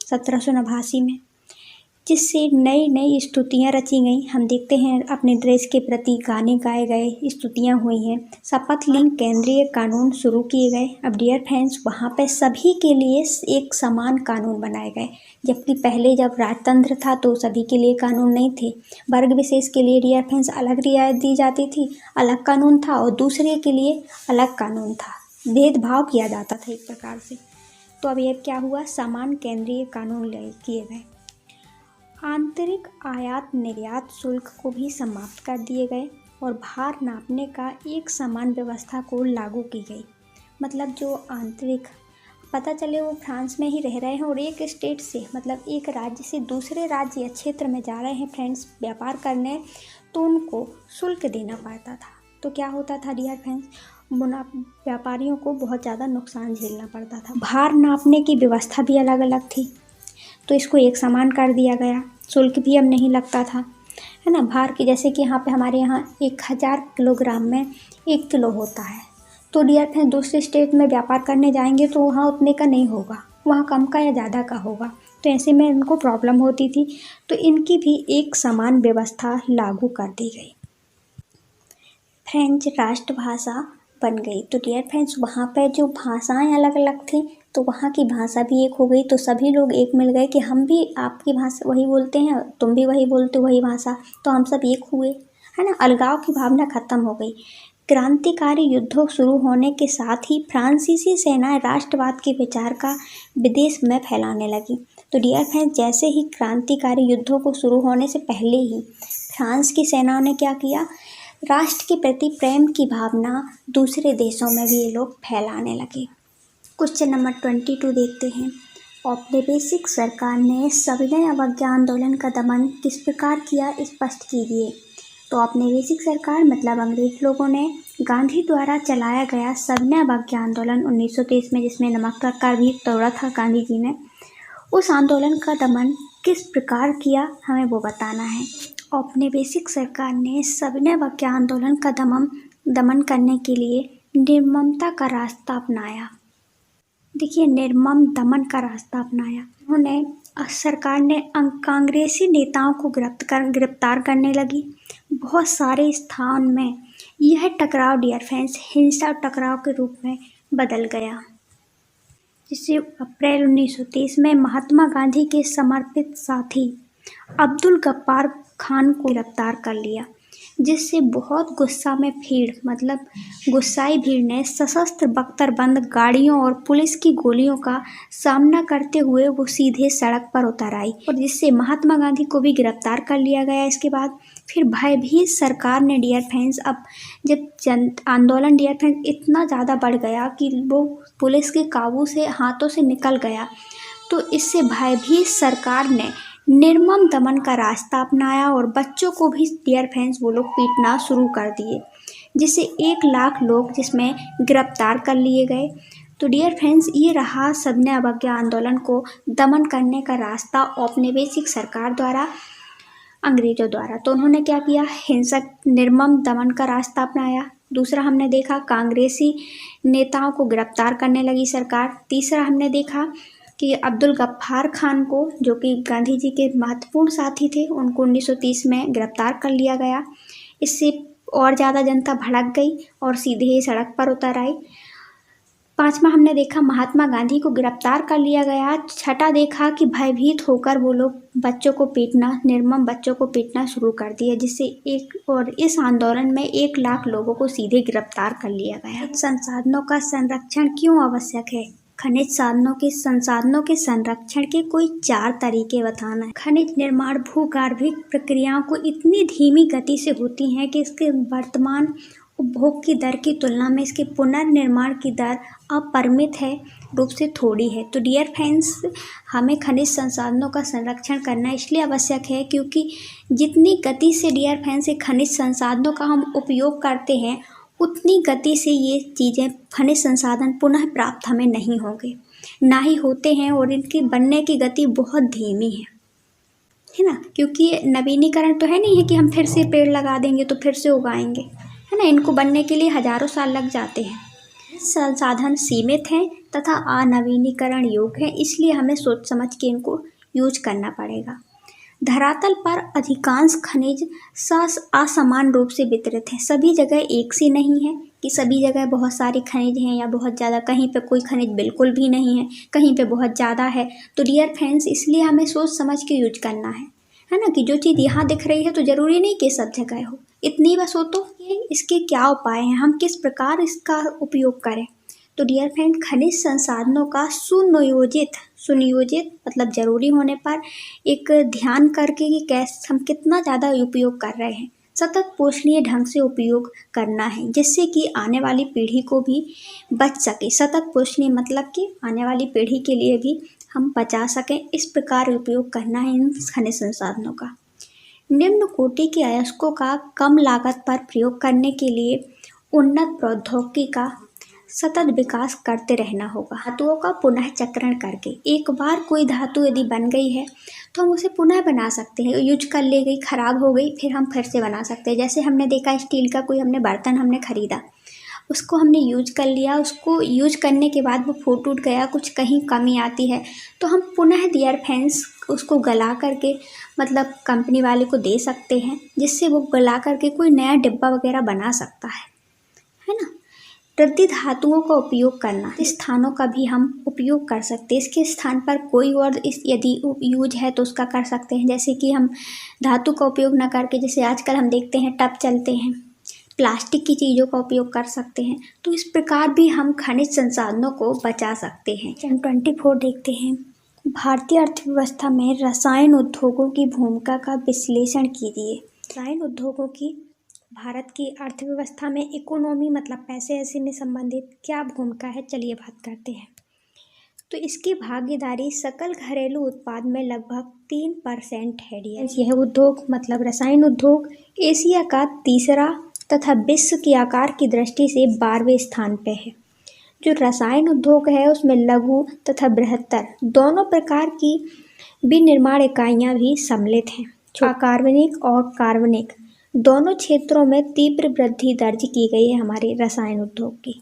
1789 में, जिससे नई नई स्तुतियाँ रची गई। हम देखते हैं अपने देश के प्रति गाने गाए गए, स्तुतियाँ हुई हैं, शपथ ली, केंद्रीय कानून शुरू किए गए। अब डियर फ्रेंड्स, वहाँ पे सभी के लिए एक समान कानून बनाए गए, जबकि पहले जब राजतंत्र था तो सभी के लिए कानून नहीं थे। वर्ग विशेष के लिए डियर फ्रेंड्स अलग रियायत दी जाती थी, अलग कानून था, और दूसरे के लिए अलग कानून था, भेदभाव किया जाता था एक प्रकार से। तो अब ये क्या हुआ, समान केंद्रीय कानून किए गए। आंतरिक आयात निर्यात शुल्क को भी समाप्त कर दिए गए और भार नापने का एक समान व्यवस्था को लागू की गई। मतलब जो आंतरिक, पता चले वो फ्रांस में ही रह रहे हैं और एक स्टेट से, मतलब एक राज्य से दूसरे राज्य या क्षेत्र में जा रहे हैं फ्रेंड्स व्यापार करने, तो उनको शुल्क देना पड़ता था। तो क्या होता था डियर फ्रेंड्स, व्यापारियों को बहुत ज़्यादा नुकसान झेलना पड़ता था। भार नापने की व्यवस्था भी अलग अलग थी, तो इसको एक समान कर दिया गया। शुल्क भी अब नहीं लगता था, है ना। भार की, जैसे कि यहाँ पे हमारे यहाँ 1000 किलोग्राम में 1 किलो होता है, तो डियर फ्रेंड्स दूसरे स्टेट में व्यापार करने जाएंगे तो वहाँ उतने का नहीं होगा, वहाँ कम का या ज़्यादा का होगा। तो ऐसे में इनको प्रॉब्लम होती थी, तो इनकी भी एक समान व्यवस्था लागू कर दी गई। फ्रेंच राष्ट्रभाषा बन गई। तो डियर फ्रेंड्स, वहाँ पे जो भाषाएं अलग अलग थी, तो वहाँ की भाषा भी एक हो गई। तो सभी लोग एक मिल गए कि हम भी आपकी भाषा वही बोलते हैं, तुम भी वही बोलते हो, वही भाषा, तो हम सब एक हुए, है ना। अलगाव की भावना खत्म हो गई। क्रांतिकारी युद्धों शुरू होने के साथ ही फ्रांसीसी सेनाएं राष्ट्रवाद के विचार का विदेश में फैलाने लगी। तो डियर फ्रेंड्स, जैसे ही क्रांतिकारी युद्धों को शुरू होने से पहले ही फ्रांस की सेनाओं ने क्या किया, राष्ट्र के प्रति प्रेम की भावना दूसरे देशों में भी ये लोग फैलाने लगे। क्वेश्चन नंबर 22 देखते हैं। औपनिवेशिक सरकार ने सविनय अवज्ञा आंदोलन का दमन किस प्रकार किया, स्पष्ट कीजिए। तो औपनिवेशिक सरकार मतलब अंग्रेज लोगों ने गांधी द्वारा चलाया गया सविनय अवज्ञा आंदोलन 1923 में, जिसमें नमक का भी तोड़ा था गांधी जी ने, उस आंदोलन का दमन किस प्रकार किया, हमें वो बताना है। औपनिवेशिक सरकार ने सविनय अवज्ञा आंदोलन का दमन करने के लिए निर्ममता का रास्ता अपनाया। देखिए, निर्मम दमन का रास्ता अपनाया। उन्होंने, सरकार ने कांग्रेसी नेताओं को गिरफ्तार करने लगी। बहुत सारे स्थान में यह टकराव डियर फ्रेंड्स हिंसा टकराव के रूप में बदल गया, जिससे अप्रैल 1930 में महात्मा गांधी के समर्पित साथी अब्दुल गफ्फार खान को गिरफ्तार कर लिया, जिससे बहुत गुस्सा में भीड़, मतलब गुस्साई भीड़ ने सशस्त्र बख्तरबंद गाड़ियों और पुलिस की गोलियों का सामना करते हुए वो सीधे सड़क पर उतर आई, और जिससे महात्मा गांधी को भी गिरफ्तार कर लिया गया। इसके बाद फिर भयभीत सरकार ने डियर फ्रेंड्स, अब जब आंदोलन डियर फ्रेंड्स इतना ज़्यादा बढ़ गया कि वो पुलिस के काबू से, हाथों से निकल गया, तो इससे भयभीत सरकार ने निर्मम दमन का रास्ता अपनाया और बच्चों को भी डियर फ्रेंड्स वो लोग पीटना शुरू कर दिए, जिससे 1 लाख लोग जिसमें गिरफ्तार कर लिए गए। तो डियर फ्रेंड्स, ये रहा सविनय अवज्ञा आंदोलन को दमन करने का रास्ता औपनिवेशिक सरकार द्वारा, अंग्रेजों द्वारा। तो उन्होंने क्या किया, हिंसक निर्मम दमन का रास्ता अपनाया। दूसरा हमने देखा, कांग्रेसी नेताओं को गिरफ्तार करने लगी सरकार। तीसरा हमने देखा कि अब्दुल गफ्फार खान को, जो कि गांधी जी के महत्वपूर्ण साथी थे, उनको 1930 में गिरफ्तार कर लिया गया। इससे और ज़्यादा जनता भड़क गई और सीधे ही सड़क पर उतर आई। 5वां हमने देखा महात्मा गांधी को गिरफ्तार कर लिया गया। 6ठा देखा कि भयभीत होकर वो लोग बच्चों को पीटना, निर्मम बच्चों को पीटना शुरू कर दिया, जिससे इस आंदोलन में 1 लाख लोगों को सीधे गिरफ्तार कर लिया गया। संसाधनों का संरक्षण क्यों आवश्यक है? खनिज संसाधनों के संरक्षण के कोई 4 तरीके बताना है। खनिज निर्माण भूगर्भिक प्रक्रियाओं को इतनी धीमी गति से होती हैं कि इसके वर्तमान उपभोग की दर की तुलना में इसके पुनर्निर्माण की दर अपरिमित है रूप से थोड़ी है। तो डियर फ्रेंड्स, हमें खनिज संसाधनों का संरक्षण करना इसलिए आवश्यक है क्योंकि जितनी गति से डियर फ्रेंड्स खनिज संसाधनों का हम उपयोग करते हैं, उतनी गति से ये चीज़ें खनिज संसाधन पुनः प्राप्त हमें नहीं होंगे, ना ही होते हैं, और इनकी बनने की गति बहुत धीमी है ना। क्योंकि नवीनीकरण तो है नहीं है कि हम फिर से पेड़ लगा देंगे तो फिर से उगाएंगे, है ना। इनको बनने के लिए हजारों साल लग जाते हैं। संसाधन सीमित हैं तथा अनवीनीकरण योग्य है, इसलिए हमें सोच समझ के इनको यूज करना पड़ेगा। धरातल पर अधिकांश खनिज असमान रूप से वितरित हैं। सभी जगह एक सी नहीं है कि सभी जगह बहुत सारे खनिज हैं या बहुत ज़्यादा, कहीं पे कोई खनिज बिल्कुल भी नहीं है, कहीं पे बहुत ज़्यादा है। तो डियर फ्रेंड्स, इसलिए हमें सोच समझ के यूज करना है ना। कि जो चीज़ यहाँ दिख रही है तो ज़रूरी नहीं कि सब जगह हो, इतनी बस हो। तो इसके क्या उपाय हैं, हम किस प्रकार इसका उपयोग करें? तो डियर फ्रेंड, खनिज संसाधनों का सुनियोजित मतलब ज़रूरी होने पर एक ध्यान करके कि कैसे हम कितना ज़्यादा उपयोग कर रहे हैं, सतत पोषणीय ढंग से उपयोग करना है, जिससे कि आने वाली पीढ़ी को भी बच सके। सतत पोषणीय मतलब कि आने वाली पीढ़ी के लिए भी हम बचा सकें, इस प्रकार उपयोग करना है इन खनिज संसाधनों का। निम्न कोटि के अयस्कों का कम लागत पर प्रयोग करने के लिए उन्नत प्रौद्योगिकी का सतत विकास करते रहना होगा। धातुओं का पुनः चक्रण करके, एक बार कोई धातु यदि बन गई है तो हम उसे पुनः बना सकते हैं। यूज कर ले गई, खराब हो गई, फिर हम फिर से बना सकते हैं। जैसे हमने देखा स्टील का कोई हमने बर्तन हमने खरीदा, उसको हमने यूज कर लिया, उसको यूज करने के बाद वो फूट उट गया, कुछ कहीं कमी आती है तो हम पुनः डियर फ्रेंड्स उसको गला करके मतलब कंपनी वाले को दे सकते हैं, जिससे वो गला करके कोई नया डिब्बा वगैरह बना सकता है ना। वृद्धि धातुओं का उपयोग करना, इस स्थानों का भी हम उपयोग कर सकते हैं। इसके स्थान पर कोई और यदि यूज है तो उसका कर सकते हैं। जैसे कि हम धातु का उपयोग न करके, जैसे आजकल हम देखते हैं टब चलते हैं, प्लास्टिक की चीज़ों का उपयोग कर सकते हैं। तो इस प्रकार भी हम खनिज संसाधनों को बचा सकते हैं। 24 देखते हैं, भारतीय अर्थव्यवस्था में रसायन उद्योगों की भूमिका का विश्लेषण कीजिए। रसायन उद्योगों की भारत की अर्थव्यवस्था में इकोनॉमी मतलब पैसे ऐसे में संबंधित क्या भूमिका है, चलिए बात करते हैं। तो इसकी भागीदारी सकल घरेलू उत्पाद में लगभग 3% है। यह उद्योग मतलब रसायन उद्योग एशिया का तीसरा तथा विश्व के आकार की दृष्टि से 12वें स्थान पर है। जो रसायन उद्योग है उसमें लघु तथा बृहत्तर दोनों प्रकार की विनिर्माण इकाइयाँ भी सम्मिलित हैं। अकार्बनिक और कार्बनिक दोनों क्षेत्रों में तीव्र वृद्धि दर्ज की गई है हमारे रसायन उद्योग की।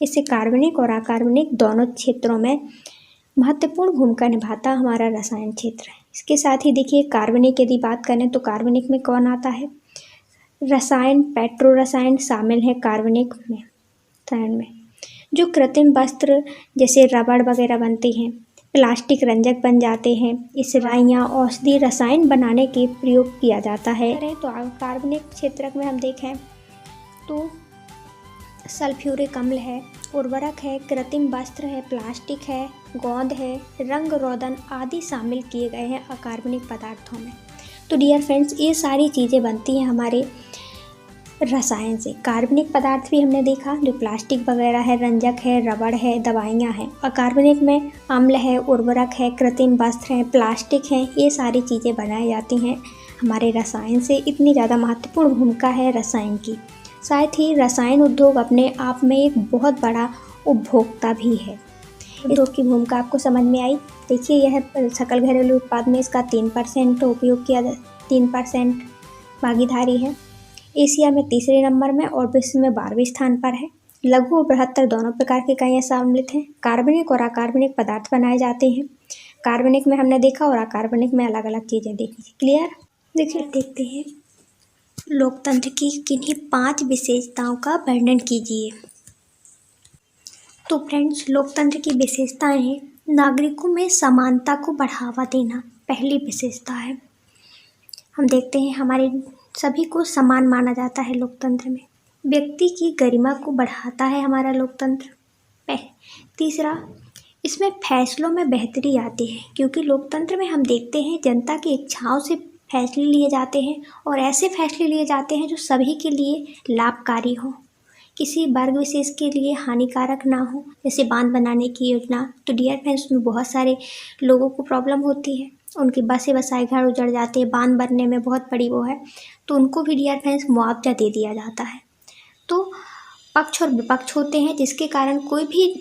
इससे कार्बनिक और अकार्बनिक दोनों क्षेत्रों में महत्वपूर्ण भूमिका निभाता हमारा रसायन क्षेत्र है। इसके साथ ही देखिए कार्बनिक यदि बात करें तो कार्बनिक में कौन आता है, रसायन पेट्रो रसायन शामिल है कार्बनिक में। रसायन में जो कृत्रिम वस्त्र जैसे रबड़ वगैरह बनते हैं, प्लास्टिक रंजक बन जाते हैं, इस दवाइयाँ औषधि रसायन बनाने के प्रयोग किया जाता है। तो कार्बनिक क्षेत्र में हम देखें तो सल्फ्यूरिक अम्ल है, उर्वरक है, कृत्रिम वस्त्र है, प्लास्टिक है, गोंद है, रंग रोधन आदि शामिल किए गए हैं अकार्बनिक पदार्थों में। तो डियर फ्रेंड्स, ये सारी चीज़ें बनती हैं हमारे रसायन से। कार्बनिक पदार्थ भी हमने देखा जो प्लास्टिक वगैरह है, रंजक है, रबड़ है, दवाइयाँ हैं। अकार्बनिक में अम्ल है, उर्वरक है, कृत्रिम वस्त्र हैं, प्लास्टिक हैं, ये सारी चीज़ें बनाई जाती हैं हमारे रसायन से। इतनी ज़्यादा महत्वपूर्ण भूमिका है रसायन की। साथ ही रसायन उद्योग अपने आप में एक बहुत बड़ा उपभोक्ता भी है। उद्योग की भूमिका आपको समझ में आई। देखिए यह सकल घरेलू उत्पाद में इसका 3% उपयोग किया 3% भागीदारी है। एशिया में तीसरे नंबर में और विश्व में 12वें स्थान पर है। लघु और बृहत्तर दोनों प्रकार की इकाइयाँ सम्मिलित हैं। कार्बनिक और अकार्बनिक पदार्थ बनाए जाते हैं। कार्बनिक में हमने देखा और अकार्बनिक में अलग अलग चीज़ें देखी। क्लियर? देखिए देखते हैं लोकतंत्र की किन्हीं 5 विशेषताओं का वर्णन कीजिए। तो फ्रेंड्स, लोकतंत्र की विशेषताएं हैं नागरिकों में समानता को बढ़ावा देना, पहली विशेषता है। हम देखते हैं हमारे सभी को समान माना जाता है लोकतंत्र में। व्यक्ति की गरिमा को बढ़ाता है हमारा लोकतंत्र। तीसरा, इसमें फैसलों में बेहतरी आती है, क्योंकि लोकतंत्र में हम देखते हैं जनता की इच्छाओं से फैसले लिए जाते हैं और ऐसे फैसले लिए जाते हैं जो सभी के लिए लाभकारी हो, किसी वर्ग विशेष के लिए हानिकारक ना हो। जैसे बांध बनाने की योजना, तो डियर फ्रेंड्स में बहुत सारे लोगों को प्रॉब्लम होती है, उनके बसे बसाए घर उजड़ जाते हैं, बांध बनने में बहुत बड़ी वो है, तो उनको भी डियर फ्रेंड्स मुआवजा दे दिया जाता है। तो पक्ष और विपक्ष होते हैं, जिसके कारण कोई भी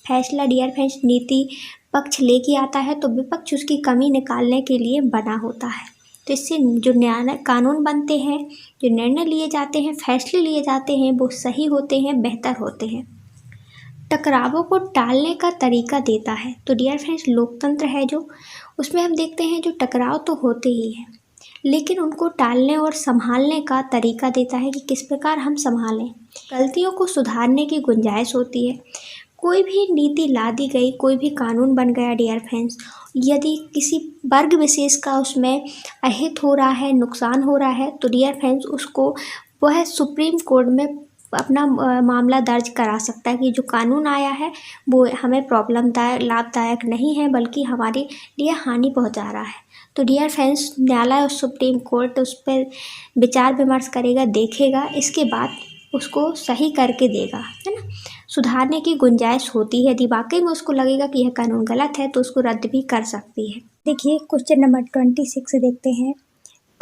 फैसला डियर फ्रेंड्स नीति पक्ष लेके आता है तो विपक्ष उसकी कमी निकालने के लिए बना होता है। तो इससे जो न्याय कानून बनते हैं, जो निर्णय लिए जाते हैं, फैसले लिए जाते हैं, वो सही होते हैं, बेहतर होते हैं। टकरावों को टालने का तरीका देता है। तो डियर फ्रेंड्स, लोकतंत्र है जो, उसमें हम देखते हैं जो टकराव तो होते ही हैं, लेकिन उनको टालने और संभालने का तरीका देता है कि किस प्रकार हम संभालें। गलतियों को सुधारने की गुंजाइश होती है। कोई भी नीति ला दी गई, कोई भी कानून बन गया डियर फ्रेंड्स, यदि किसी वर्ग विशेष का उसमें अहित हो रहा है, नुकसान हो रहा है, तो डियर फ्रेंड्स उसको वह सुप्रीम कोर्ट में अपना मामला दर्ज करा सकता है कि जो कानून आया है वो हमें लाभदायक नहीं है, बल्कि हमारे लिए हानि पहुंचा रहा है। तो डियर फ्रेंड्स, न्यायालय और सुप्रीम कोर्ट उस पर विचार विमर्श करेगा, देखेगा, इसके बाद उसको सही करके देगा, है ना। सुधारने की गुंजाइश होती है। यदि वाकई में उसको लगेगा कि यह कानून गलत है तो उसको रद्द भी कर सकती है। देखिए क्वेश्चन नंबर 26 से देखते हैं।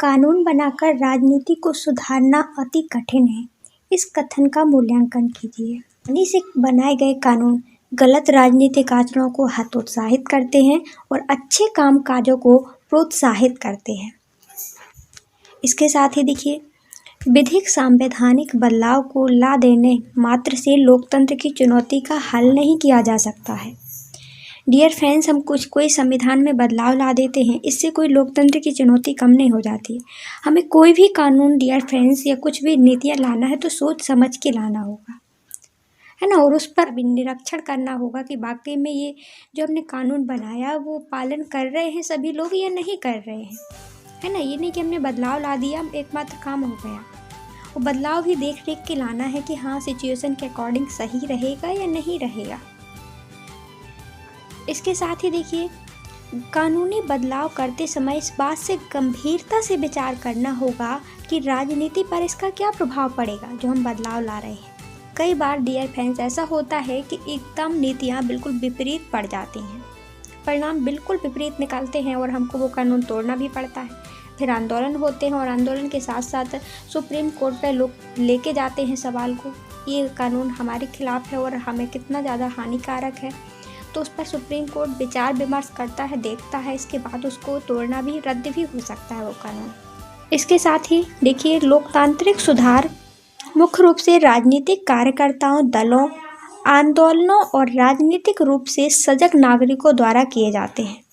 कानून बनाकर राजनीति को सुधारना अति कठिन है, इस कथन का मूल्यांकन कीजिए। इन्हीं से बनाए गए कानून गलत राजनीतिक आचरणों को हतोत्साहित करते हैं और अच्छे कामकाजों को प्रोत्साहित करते हैं। इसके साथ ही देखिए, विधिक संवैधानिक बदलाव को ला देने मात्र से लोकतंत्र की चुनौती का हल नहीं किया जा सकता है। डियर फ्रेंड्स, हम कोई संविधान में बदलाव ला देते हैं, इससे कोई लोकतंत्र की चुनौती कम नहीं हो जाती। हमें कोई भी कानून डियर फ्रेंड्स या कुछ भी नीतियाँ लाना है तो सोच समझ के लाना होगा, है ना, और उस पर भी निरीक्षण करना होगा कि वाकई में ये जो हमने कानून बनाया वो पालन कर रहे हैं सभी लोग या नहीं कर रहे हैं, है ना। ये नहीं कि हमने बदलाव ला दिया, एकमात्र काम हो गया। वो बदलाव भी देख रेख के लाना है कि हाँ सिचुएशन के अकॉर्डिंग सही रहेगा या नहीं रहेगा। इसके साथ ही देखिए, कानूनी बदलाव करते समय इस बात से गंभीरता से विचार करना होगा कि राजनीति पर इसका क्या प्रभाव पड़ेगा जो हम बदलाव ला रहे हैं। कई बार डियर फ्रेंड्स ऐसा होता है कि एकदम नीतियाँ बिल्कुल विपरीत पड़ जाती हैं, परिणाम बिल्कुल विपरीत निकलते हैं और हमको वो कानून तोड़ना भी पड़ता है। फिर आंदोलन होते हैं और आंदोलन के साथ साथ सुप्रीम कोर्ट पे लोग लेके जाते हैं सवाल को, ये कानून हमारे खिलाफ है और हमें कितना ज़्यादा हानिकारक है। तो उस पर सुप्रीम कोर्ट विचार विमर्श करता है, देखता है, इसके बाद उसको तोड़ना भी, रद्द भी हो सकता है वो कानून। इसके साथ ही देखिए, लोकतांत्रिक सुधार मुख्य रूप से राजनीतिक कार्यकर्ताओं, दलों, आंदोलनों और राजनीतिक रूप से सजग नागरिकों द्वारा किए जाते हैं।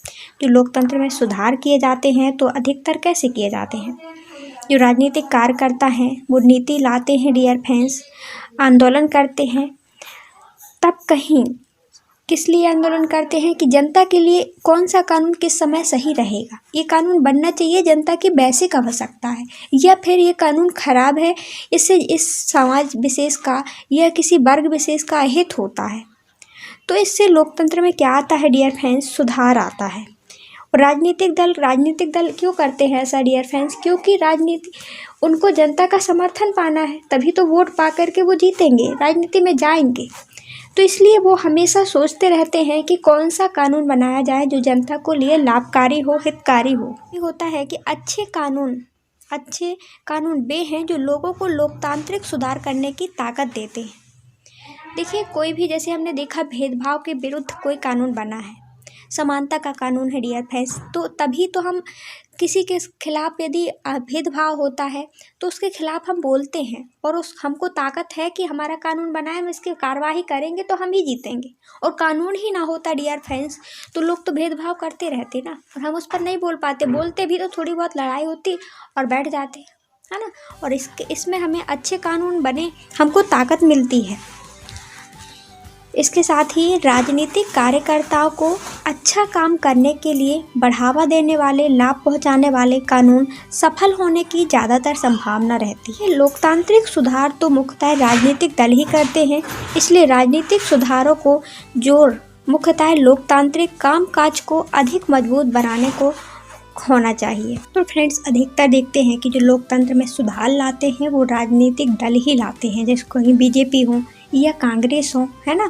जो लोकतंत्र में सुधार किए जाते हैं तो अधिकतर कैसे किए जाते हैं, जो राजनीतिक कार्यकर्ता हैं वो नीति लाते हैं डियर फ्रेंड्स, आंदोलन करते हैं, तब कहीं किस लिए आंदोलन करते हैं कि जनता के लिए कौन सा कानून किस समय सही रहेगा, ये कानून बनना चाहिए जनता की बेसिक आवश्यकता है, या फिर ये कानून खराब है, इससे इस समाज विशेष का या किसी वर्ग विशेष का अहित होता है। तो इससे लोकतंत्र में क्या आता है डियर फ्रेंड्स, सुधार आता है। राजनीतिक दल क्यों करते हैं ऐसा डियर फ्रेंड्स, क्योंकि राजनीति उनको जनता का समर्थन पाना है, तभी तो वोट पा करके वो जीतेंगे, राजनीति में जाएंगे। तो इसलिए वो हमेशा सोचते रहते हैं कि कौन सा कानून बनाया जाए जो जनता को लिए लाभकारी हो, हितकारी हो। ये होता है कि अच्छे कानून वे हैं जो लोगों को लोकतांत्रिक सुधार करने की ताकत देते हैं। देखिए, कोई भी, जैसे हमने देखा, भेदभाव के विरुद्ध कोई कानून बना है, समानता का कानून है डियर फ्रेंड्स, तो तभी तो हम किसी के खिलाफ यदि भेदभाव होता है तो उसके खिलाफ हम बोलते हैं और हमको ताकत है कि हमारा कानून बनाए, हम इसकी कार्रवाई करेंगे तो हम ही जीतेंगे। और कानून ही ना होता डियर फ्रेंड्स तो लोग तो भेदभाव करते रहते ना, और हम उस पर नहीं बोल पाते, बोलते भी तो थोड़ी बहुत लड़ाई होती और बैठ जाते, है ना। और इसमें हमें अच्छे कानून बने, हमको ताकत मिलती है। इसके साथ ही राजनीतिक कार्यकर्ताओं को अच्छा काम करने के लिए बढ़ावा देने वाले, लाभ पहुंचाने वाले कानून सफल होने की ज़्यादातर संभावना रहती है। लोकतांत्रिक सुधार तो मुख्यतः राजनीतिक दल ही करते हैं, इसलिए राजनीतिक सुधारों को जोर मुख्यतः लोकतांत्रिक कामकाज को अधिक मजबूत बनाने को होना चाहिए। तो फ्रेंड्स, अधिकतर देखते हैं कि जो लोकतंत्र में सुधार लाते हैं वो राजनीतिक दल ही लाते हैं, जैसे कहीं बीजेपी हो या कांग्रेस हो, है ना।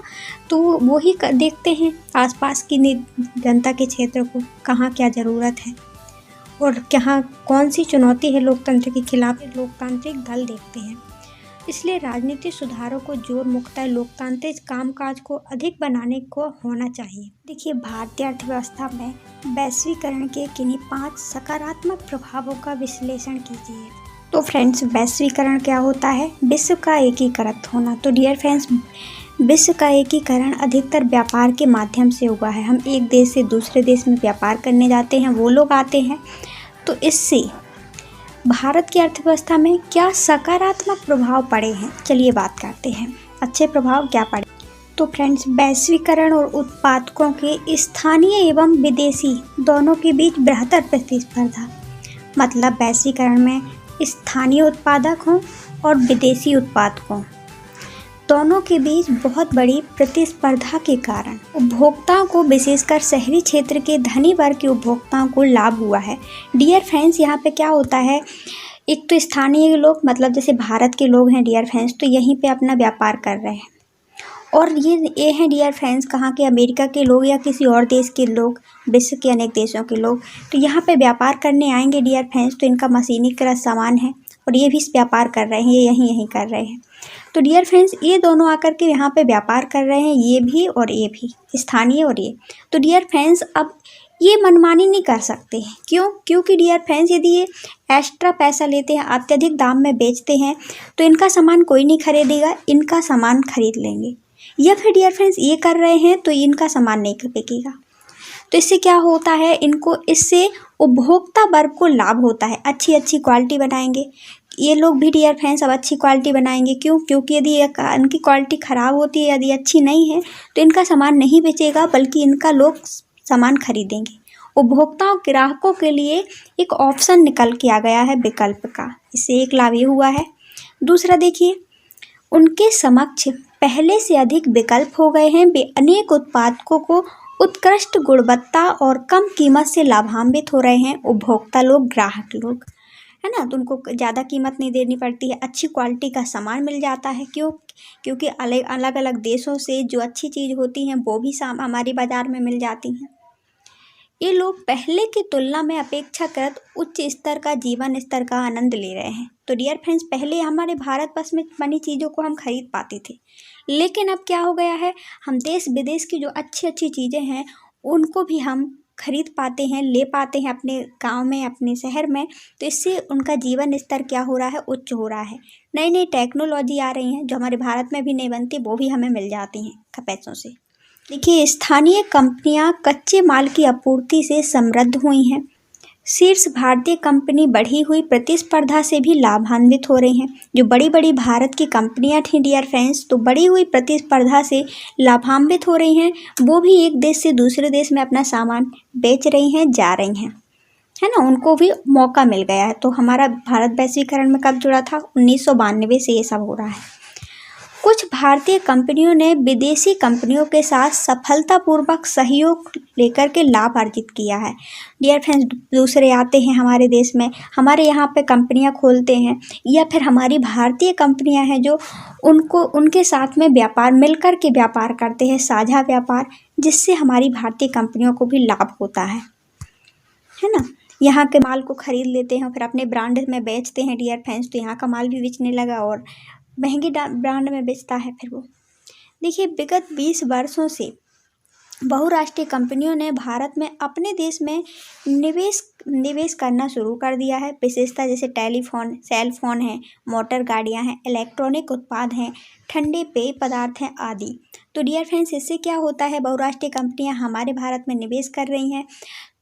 तो वो ही देखते हैं आसपास की जनता के क्षेत्र को कहाँ क्या ज़रूरत है और कहाँ कौन सी चुनौती है लोकतंत्र के खिलाफ, लोकतांत्रिक दल देखते हैं। इसलिए राजनीतिक सुधारों को जोर मुख्यतः लोकतांत्रिक कामकाज को अधिक बनाने को होना चाहिए। देखिए, भारतीय अर्थव्यवस्था में वैश्वीकरण के किन्हीं 5 सकारात्मक प्रभावों का विश्लेषण कीजिए। तो फ्रेंड्स, वैश्वीकरण क्या होता है? विश्व का एकीकृत होना। तो डियर फ्रेंड्स, विश्व का एकीकरण अधिकतर व्यापार के माध्यम से हुआ है। हम एक देश से दूसरे देश में व्यापार करने जाते हैं, वो लोग आते हैं, तो इससे भारत की अर्थव्यवस्था में क्या सकारात्मक प्रभाव पड़े हैं, चलिए बात करते हैं। अच्छे प्रभाव क्या पड़े? तो फ्रेंड्स, वैश्वीकरण और उत्पादकों के स्थानीय एवं विदेशी दोनों के बीच बेहतर प्रतिस्पर्धा। मतलब वैश्वीकरण में स्थानीय उत्पादक हों और विदेशी उत्पादक हों, दोनों के बीच बहुत बड़ी प्रतिस्पर्धा के कारण उपभोक्ताओं को, विशेषकर शहरी क्षेत्र के धनी वर्ग के उपभोक्ताओं को लाभ हुआ है। डियर फ्रेंड्स, यहाँ पे क्या होता है, एक तो स्थानीय लोग, मतलब जैसे भारत के लोग हैं डियर फ्रेंड्स, तो यहीं पे अपना व्यापार कर रहे हैं, और ये हैं डियर फ्रेंड्स कहाँ के, अमेरिका के लोग या किसी और देश के लोग, विश्व के अनेक देशों के लोग, तो यहाँ पे व्यापार करने आएंगे डियर फ्रेंड्स। तो इनका मशीनीकृत सामान है और ये भी व्यापार कर रहे हैं, ये यहीं कर रहे हैं। तो डियर फ्रेंड्स, ये दोनों आकर के यहाँ पे व्यापार कर रहे हैं, ये भी और ये भी, स्थानीय और ये। तो डियर फ्रेंड्स, अब ये मनमानी नहीं कर सकते हैं। क्यों? क्योंकि डियर फ्रेंड्स, यदि ये एक्स्ट्रा पैसा लेते हैं, अत्यधिक दाम में बेचते हैं, तो इनका सामान कोई नहीं खरीदेगा, इनका सामान खरीद लेंगे। या फिर डियर फ्रेंड्स, ये कर रहे हैं तो इनका सामान नहीं बिकेगा। तो इससे क्या होता है, इनको, इससे उपभोक्ता वर्ग को लाभ होता है। अच्छी क्वालिटी बनाएंगे ये लोग भी डियर फ्रेंड्स, अब अच्छी क्वालिटी बनाएंगे। क्यों? क्योंकि यदि इनकी क्वालिटी ख़राब होती है, यदि अच्छी नहीं है, तो इनका सामान नहीं बेचेगा, बल्कि इनका लोग सामान खरीदेंगे। उपभोक्ताओं, ग्राहकों के लिए एक ऑप्शन निकल के आ गया है विकल्प का, इससे एक लाभ ये हुआ है। दूसरा देखिए, उनके समक्ष पहले से अधिक विकल्प हो गए हैं। वे अनेक उत्पादकों को उत्कृष्ट गुणवत्ता और कम कीमत से लाभान्वित हो रहे हैं। उपभोक्ता लोग, ग्राहक लोग, है ना, तो उनको ज़्यादा कीमत नहीं देनी पड़ती है, अच्छी क्वालिटी का सामान मिल जाता है। क्यों? क्योंकि अलग अलग देशों से जो अच्छी चीज़ होती हैं वो भी हमारी बाज़ार में मिल जाती हैं। ये लोग पहले की तुलना में अपेक्षाकृत उच्च स्तर का, जीवन स्तर का आनंद ले रहे हैं। तो डियर फ्रेंड्स, पहले हमारे भारत वर्ष में बनी चीज़ों को हम खरीद पाते थे, लेकिन अब क्या हो गया है, हम देश विदेश की जो अच्छी चीज़ें हैं उनको भी हम खरीद पाते हैं, ले पाते हैं अपने गांव में, अपने शहर में। तो इससे उनका जीवन स्तर क्या हो रहा है, उच्च हो रहा है। नई नई टेक्नोलॉजी आ रही हैं जो हमारे भारत में भी नहीं बनती, वो भी हमें मिल जाती हैं पैसों से। देखिए, स्थानीय कंपनियां कच्चे माल की आपूर्ति से समृद्ध हुई हैं। शीर्ष भारतीय कंपनी बढ़ी हुई प्रतिस्पर्धा से भी लाभान्वित हो रही हैं। जो बड़ी बड़ी भारत की कंपनियां थी डियर फ्रेंड्स, तो बढ़ी हुई प्रतिस्पर्धा से लाभान्वित हो रही हैं। वो भी एक देश से दूसरे देश में अपना सामान बेच रही हैं, जा रही हैं, है ना, उनको भी मौका मिल गया है। तो हमारा भारत वैश्वीकरण में कब जुड़ा था? 1992 से ये सब हो रहा है। कुछ भारतीय कंपनियों ने विदेशी कंपनियों के साथ सफलतापूर्वक सहयोग लेकर के लाभ अर्जित किया है। डियर फ्रेंड्स, दूसरे आते हैं हमारे देश में, हमारे यहाँ पे कंपनियाँ खोलते हैं, या फिर हमारी भारतीय कंपनियाँ हैं जो उनके साथ में व्यापार, मिलकर के व्यापार करते हैं, साझा व्यापार, जिससे हमारी भारतीय कंपनियों को भी लाभ होता है ना। यहाँ के माल को खरीद लेते हैं, फिर अपने ब्रांड में बेचते हैं डियर फ्रेंड्स, तो यहाँ का माल भी बिकने लगा और महंगी ब्रांड में बेचता है फिर वो। देखिए, विगत 20 वर्षों से बहुराष्ट्रीय कंपनियों ने भारत में, अपने देश में निवेश करना शुरू कर दिया है। विशेषता जैसे टेलीफोन, सेल फोन हैं, मोटर गाड़ियां हैं, इलेक्ट्रॉनिक उत्पाद हैं, ठंडे पेय पदार्थ हैं आदि। तो डियर फ्रेंड्स, इससे क्या होता है, बहुराष्ट्रीय कंपनियां हमारे भारत में निवेश कर रही हैं,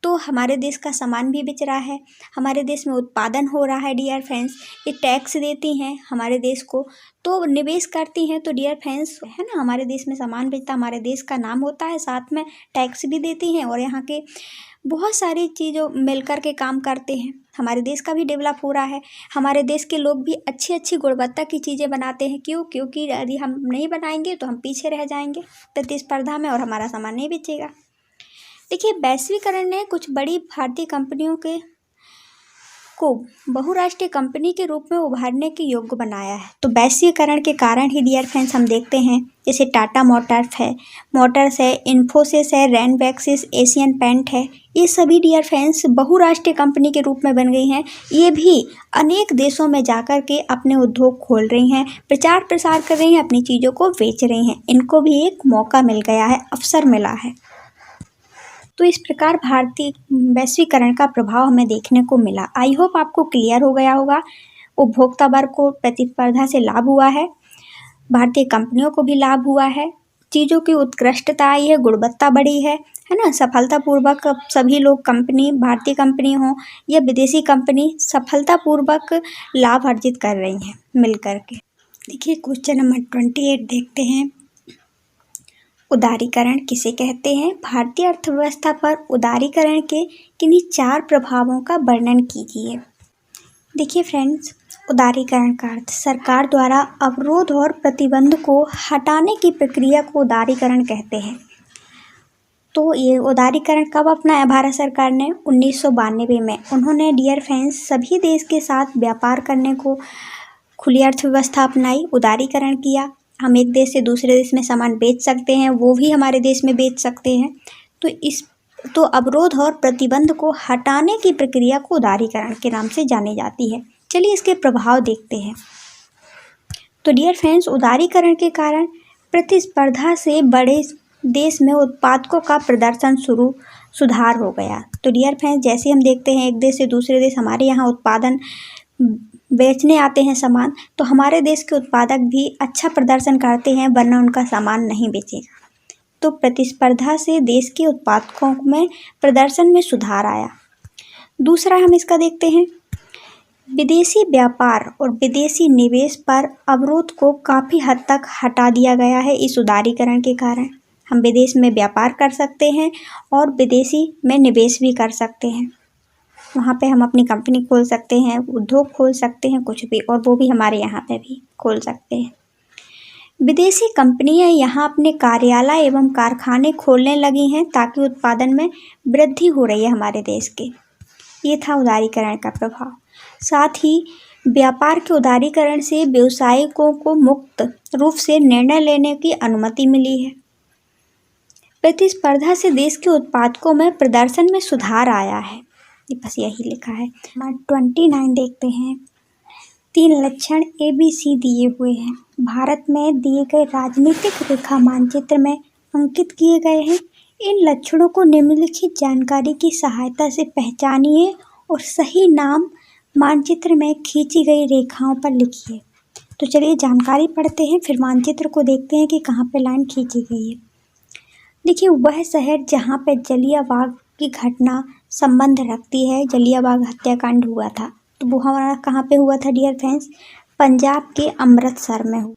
तो हमारे देश का सामान भी बिक रहा है, हमारे देश में उत्पादन हो रहा है डियर फ्रेंड्स। ये टैक्स देती हैं हमारे देश को, तो निवेश करती हैं, तो डियर फ्रेंड्स है ना, हमारे देश में सामान बिकता, हमारे देश का नाम होता है, साथ में टैक्स भी देती हैं और यहाँ के बहुत सारी चीज़ों मिलकर के काम करते हैं। हमारे देश का भी डेवलप हो रहा है, हमारे देश के लोग भी अच्छी अच्छी गुणवत्ता की चीज़ें बनाते हैं। क्योंकि यदि हम नहीं बनाएंगे तो हम पीछे रह जाएंगे प्रतिस्पर्धा में और हमारा सामान नहीं बेचेगा। देखिए, वैश्वीकरण ने कुछ बड़ी भारतीय कंपनियों को बहुराष्ट्रीय कंपनी के रूप में उभारने के योग्य बनाया है। तो वैश्वीकरण के कारण ही डियर फ्रेंड्स हम देखते हैं, जैसे टाटा मोटर्स है, इन्फोसिस है, रैनबैक्सिस, एशियन पेंट है, ये सभी डियर फ्रेंड्स बहुराष्ट्रीय कंपनी के रूप में बन गई हैं। ये भी अनेक देशों में जाकर के अपने उद्योग खोल रही हैं, प्रचार प्रसार कर रही हैं, अपनी चीज़ों को बेच रही हैं। इनको भी एक मौका मिल गया है, अवसर मिला है। तो इस प्रकार भारतीय वैश्वीकरण का प्रभाव हमें देखने को मिला। आई होप आपको क्लियर हो गया होगा। उपभोक्ता वर्ग को प्रतिस्पर्धा से लाभ हुआ है, भारतीय कंपनियों को भी लाभ हुआ है, चीज़ों की उत्कृष्टता आई है, गुणवत्ता बढ़ी है ना। सफलतापूर्वक सभी लोग, कंपनी भारतीय कंपनी हो या विदेशी कंपनी, सफलतापूर्वक लाभ अर्जित कर रही हैं मिल करके। देखिए, क्वेश्चन नंबर 28 देखते हैं। उदारीकरण किसे कहते हैं? भारतीय अर्थव्यवस्था पर उदारीकरण के किन्हीं 4 प्रभावों का वर्णन कीजिए। देखिए फ्रेंड्स, उदारीकरण का अर्थ सरकार द्वारा अवरोध और प्रतिबंध को हटाने की प्रक्रिया को उदारीकरण कहते हैं। तो ये उदारीकरण कब अपनाया भारत सरकार ने? 1992 में। उन्होंने डियर फ्रेंड्स सभी देश के साथ व्यापार करने को, खुली अर्थव्यवस्था अपनाई, उदारीकरण किया। हम एक देश से दूसरे देश में सामान बेच सकते हैं, वो भी हमारे देश में बेच सकते हैं। तो अवरोध और प्रतिबंध को हटाने की प्रक्रिया को उदारीकरण के नाम से जानी जाती है। चलिए इसके प्रभाव देखते हैं। तो डियर फ्रेंड्स, उदारीकरण के कारण प्रतिस्पर्धा से बड़े देश में उत्पादकों का प्रदर्शन सुधार हो गया। तो डियर फ्रेंड्स, जैसे हम देखते हैं एक देश से दूसरे देश हमारे यहाँ उत्पादन बेचने आते हैं सामान, तो हमारे देश के उत्पादक भी अच्छा प्रदर्शन करते हैं, वरना उनका सामान नहीं बेचेगा। तो प्रतिस्पर्धा से देश के उत्पादकों में प्रदर्शन में सुधार आया। दूसरा हम इसका देखते हैं, विदेशी व्यापार और विदेशी निवेश पर अवरोध को काफ़ी हद तक हटा दिया गया है इस उदारीकरण के कारण। हम विदेश में व्यापार कर सकते हैं और विदेशी में निवेश भी कर सकते हैं। वहाँ पे हम अपनी कंपनी खोल सकते हैं, उद्योग खोल सकते हैं, कुछ भी, और वो भी हमारे यहाँ पे भी खोल सकते हैं। विदेशी कंपनियां यहाँ अपने कार्यालय एवं कारखाने खोलने लगी हैं, ताकि उत्पादन में वृद्धि हो रही है हमारे देश के। ये था उदारीकरण का प्रभाव। साथ ही व्यापार के उदारीकरण से व्यवसायिकों को मुक्त रूप से निर्णय लेने की अनुमति मिली है। प्रतिस्पर्धा से देश के उत्पादकों में प्रदर्शन में सुधार आया है। बस यही लिखा है। 29 देखते हैं। 3 लक्षण ABC दिए हुए हैं, भारत में दिए गए राजनीतिक रेखा मानचित्र में अंकित किए गए हैं। इन लक्षणों को निम्नलिखित जानकारी की सहायता से पहचानिए और सही नाम मानचित्र में खींची गई रेखाओं पर लिखिए। तो चलिए जानकारी पढ़ते हैं, फिर मानचित्र को देखते हैं कि कहाँ पे लाइन खींची गई है। देखिए, वह शहर जहाँ पे जलियांवाला की घटना संबंध रखती है, जलियांवाला हत्याकांड हुआ था, तो वो हमारा कहाँ पे हुआ था डियर फ्रेंड्स? पंजाब के अमृतसर में हुआ।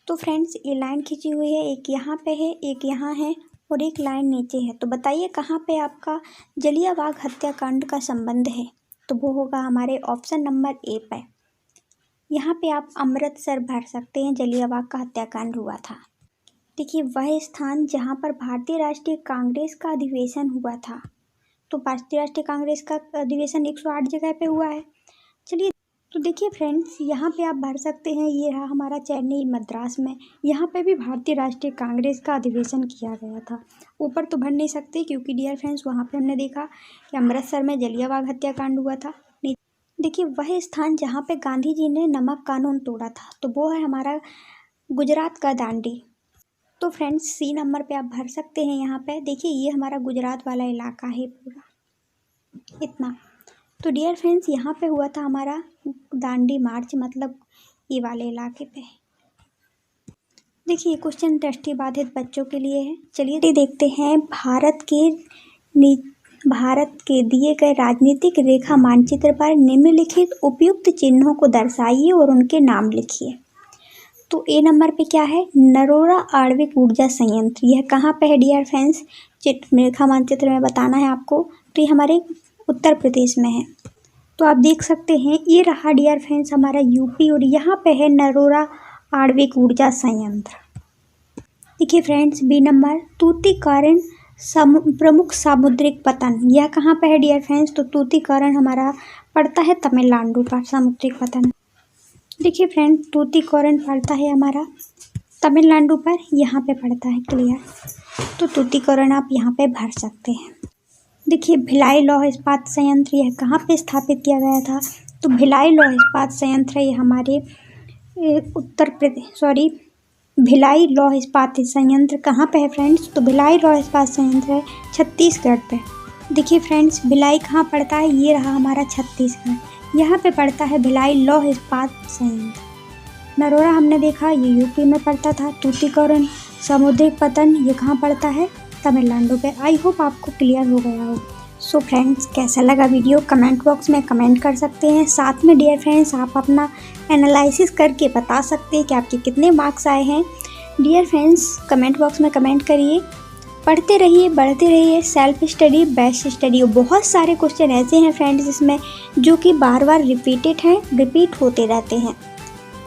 तो फ्रेंड्स, ये लाइन खींची हुई है, एक यहाँ पे है, एक यहाँ है और एक लाइन नीचे है। तो बताइए कहाँ पे आपका जलियांवाला हत्याकांड का संबंध है? तो वो होगा हमारे ऑप्शन नंबर ए पे। यहाँ पे आप अमृतसर भर सकते हैं, जलियांवाला का हत्याकांड हुआ था। देखिए, वह स्थान जहाँ पर भारतीय राष्ट्रीय कांग्रेस का अधिवेशन हुआ था। तो भारतीय राष्ट्रीय कांग्रेस का अधिवेशन 108 जगह पे हुआ है। चलिए, तो देखिए फ्रेंड्स, यहाँ पे आप भर सकते हैं, ये रहा हमारा चेन्नई मद्रास में, यहाँ पे भी भारतीय राष्ट्रीय कांग्रेस का अधिवेशन किया गया था। ऊपर तो भर नहीं सकते, क्योंकि डियर फ्रेंड्स वहाँ पे हमने देखा कि अमृतसर में जलियांवाला हत्याकांड हुआ था। देखिए, वह स्थान जहाँ पे गांधी जी ने नमक कानून तोड़ा था, तो वो है हमारा गुजरात का दांडी। तो फ्रेंड्स, सी नंबर पे आप भर सकते हैं। यहाँ पे देखिए, ये हमारा गुजरात वाला इलाका है पूरा, इतना। तो डियर फ्रेंड्स, यहाँ पे हुआ था हमारा दांडी मार्च, मतलब ये वाले इलाके पे। देखिए, क्वेश्चन दृष्टिबाधित बच्चों के लिए है। चलिए देखते हैं, भारत के भारत के दिए गए राजनीतिक रेखा मानचित्र पर निम्नलिखित उपयुक्त चिन्हों को दर्शाइए और उनके नाम लिखिए। तो ए नंबर पे क्या है, नरोरा आणविक ऊर्जा संयंत्र। यह कहाँ पे है डियर फ्रेंड्स, रेखा मानचित्र में बताना है आपको। तो ये हमारे उत्तर प्रदेश में है। तो आप देख सकते हैं ये रहा डियर फ्रेंड्स हमारा यूपी और यहाँ पे है नरोरा आणविक ऊर्जा संयंत्र। देखिए फ्रेंड्स बी नंबर, तूतीकरण प्रमुख सामुद्रिक पतन। यह कहाँ पे है डियर फ्रेंड्स, तो तूतीकरण हमारा पड़ता है तमिलनाडु पर सामुद्रिक पतन। देखिए फ्रेंड्स तूतीकरण पड़ता है हमारा तमिलनाडु पर, यहाँ पे पड़ता है, क्लियर। तो तूतीकरण आप यहाँ पे भर सकते हैं। देखिए भिलाई लौह इस्पात संयंत्र, यह कहाँ पे स्थापित किया गया था, तो भिलाई लौह इस्पात संयंत्र ये हमारे भिलाई लौह इस्पात संयंत्र कहाँ पे है फ्रेंड्स, तो भिलाई लौह इस्पात संयंत्र है छत्तीसगढ़ पे। देखिए फ्रेंड्स भिलाई कहाँ पड़ता है, ये रहा हमारा छत्तीसगढ़, यहाँ पे पड़ता है भिलाई लौह इस्पात संयंत्र। नरोरा हमने देखा ये यूपी में पड़ता था। तूतीकरण सामुद्रिक पतन ये कहाँ पड़ता है, तमिलनाडु पे। आई होप आपको क्लियर हो गया हो। सो फ्रेंड्स कैसा लगा वीडियो कमेंट बॉक्स में कमेंट कर सकते हैं। साथ में डियर फ्रेंड्स आप अपना एनालिसिस करके बता सकते हैं कि आपके कितने मार्क्स आए हैं। डियर फ्रेंड्स कमेंट बॉक्स में कमेंट करिए, पढ़ते रहिए, बढ़ते रहिए। सेल्फ स्टडी बेस्ट स्टडी, बहुत सारे क्वेश्चन ऐसे हैं फ्रेंड्स इसमें जो कि बार बार रिपीट होते रहते हैं।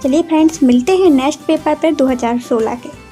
चलिए फ्रेंड्स मिलते हैं नेक्स्ट पेपर पर 2016 के।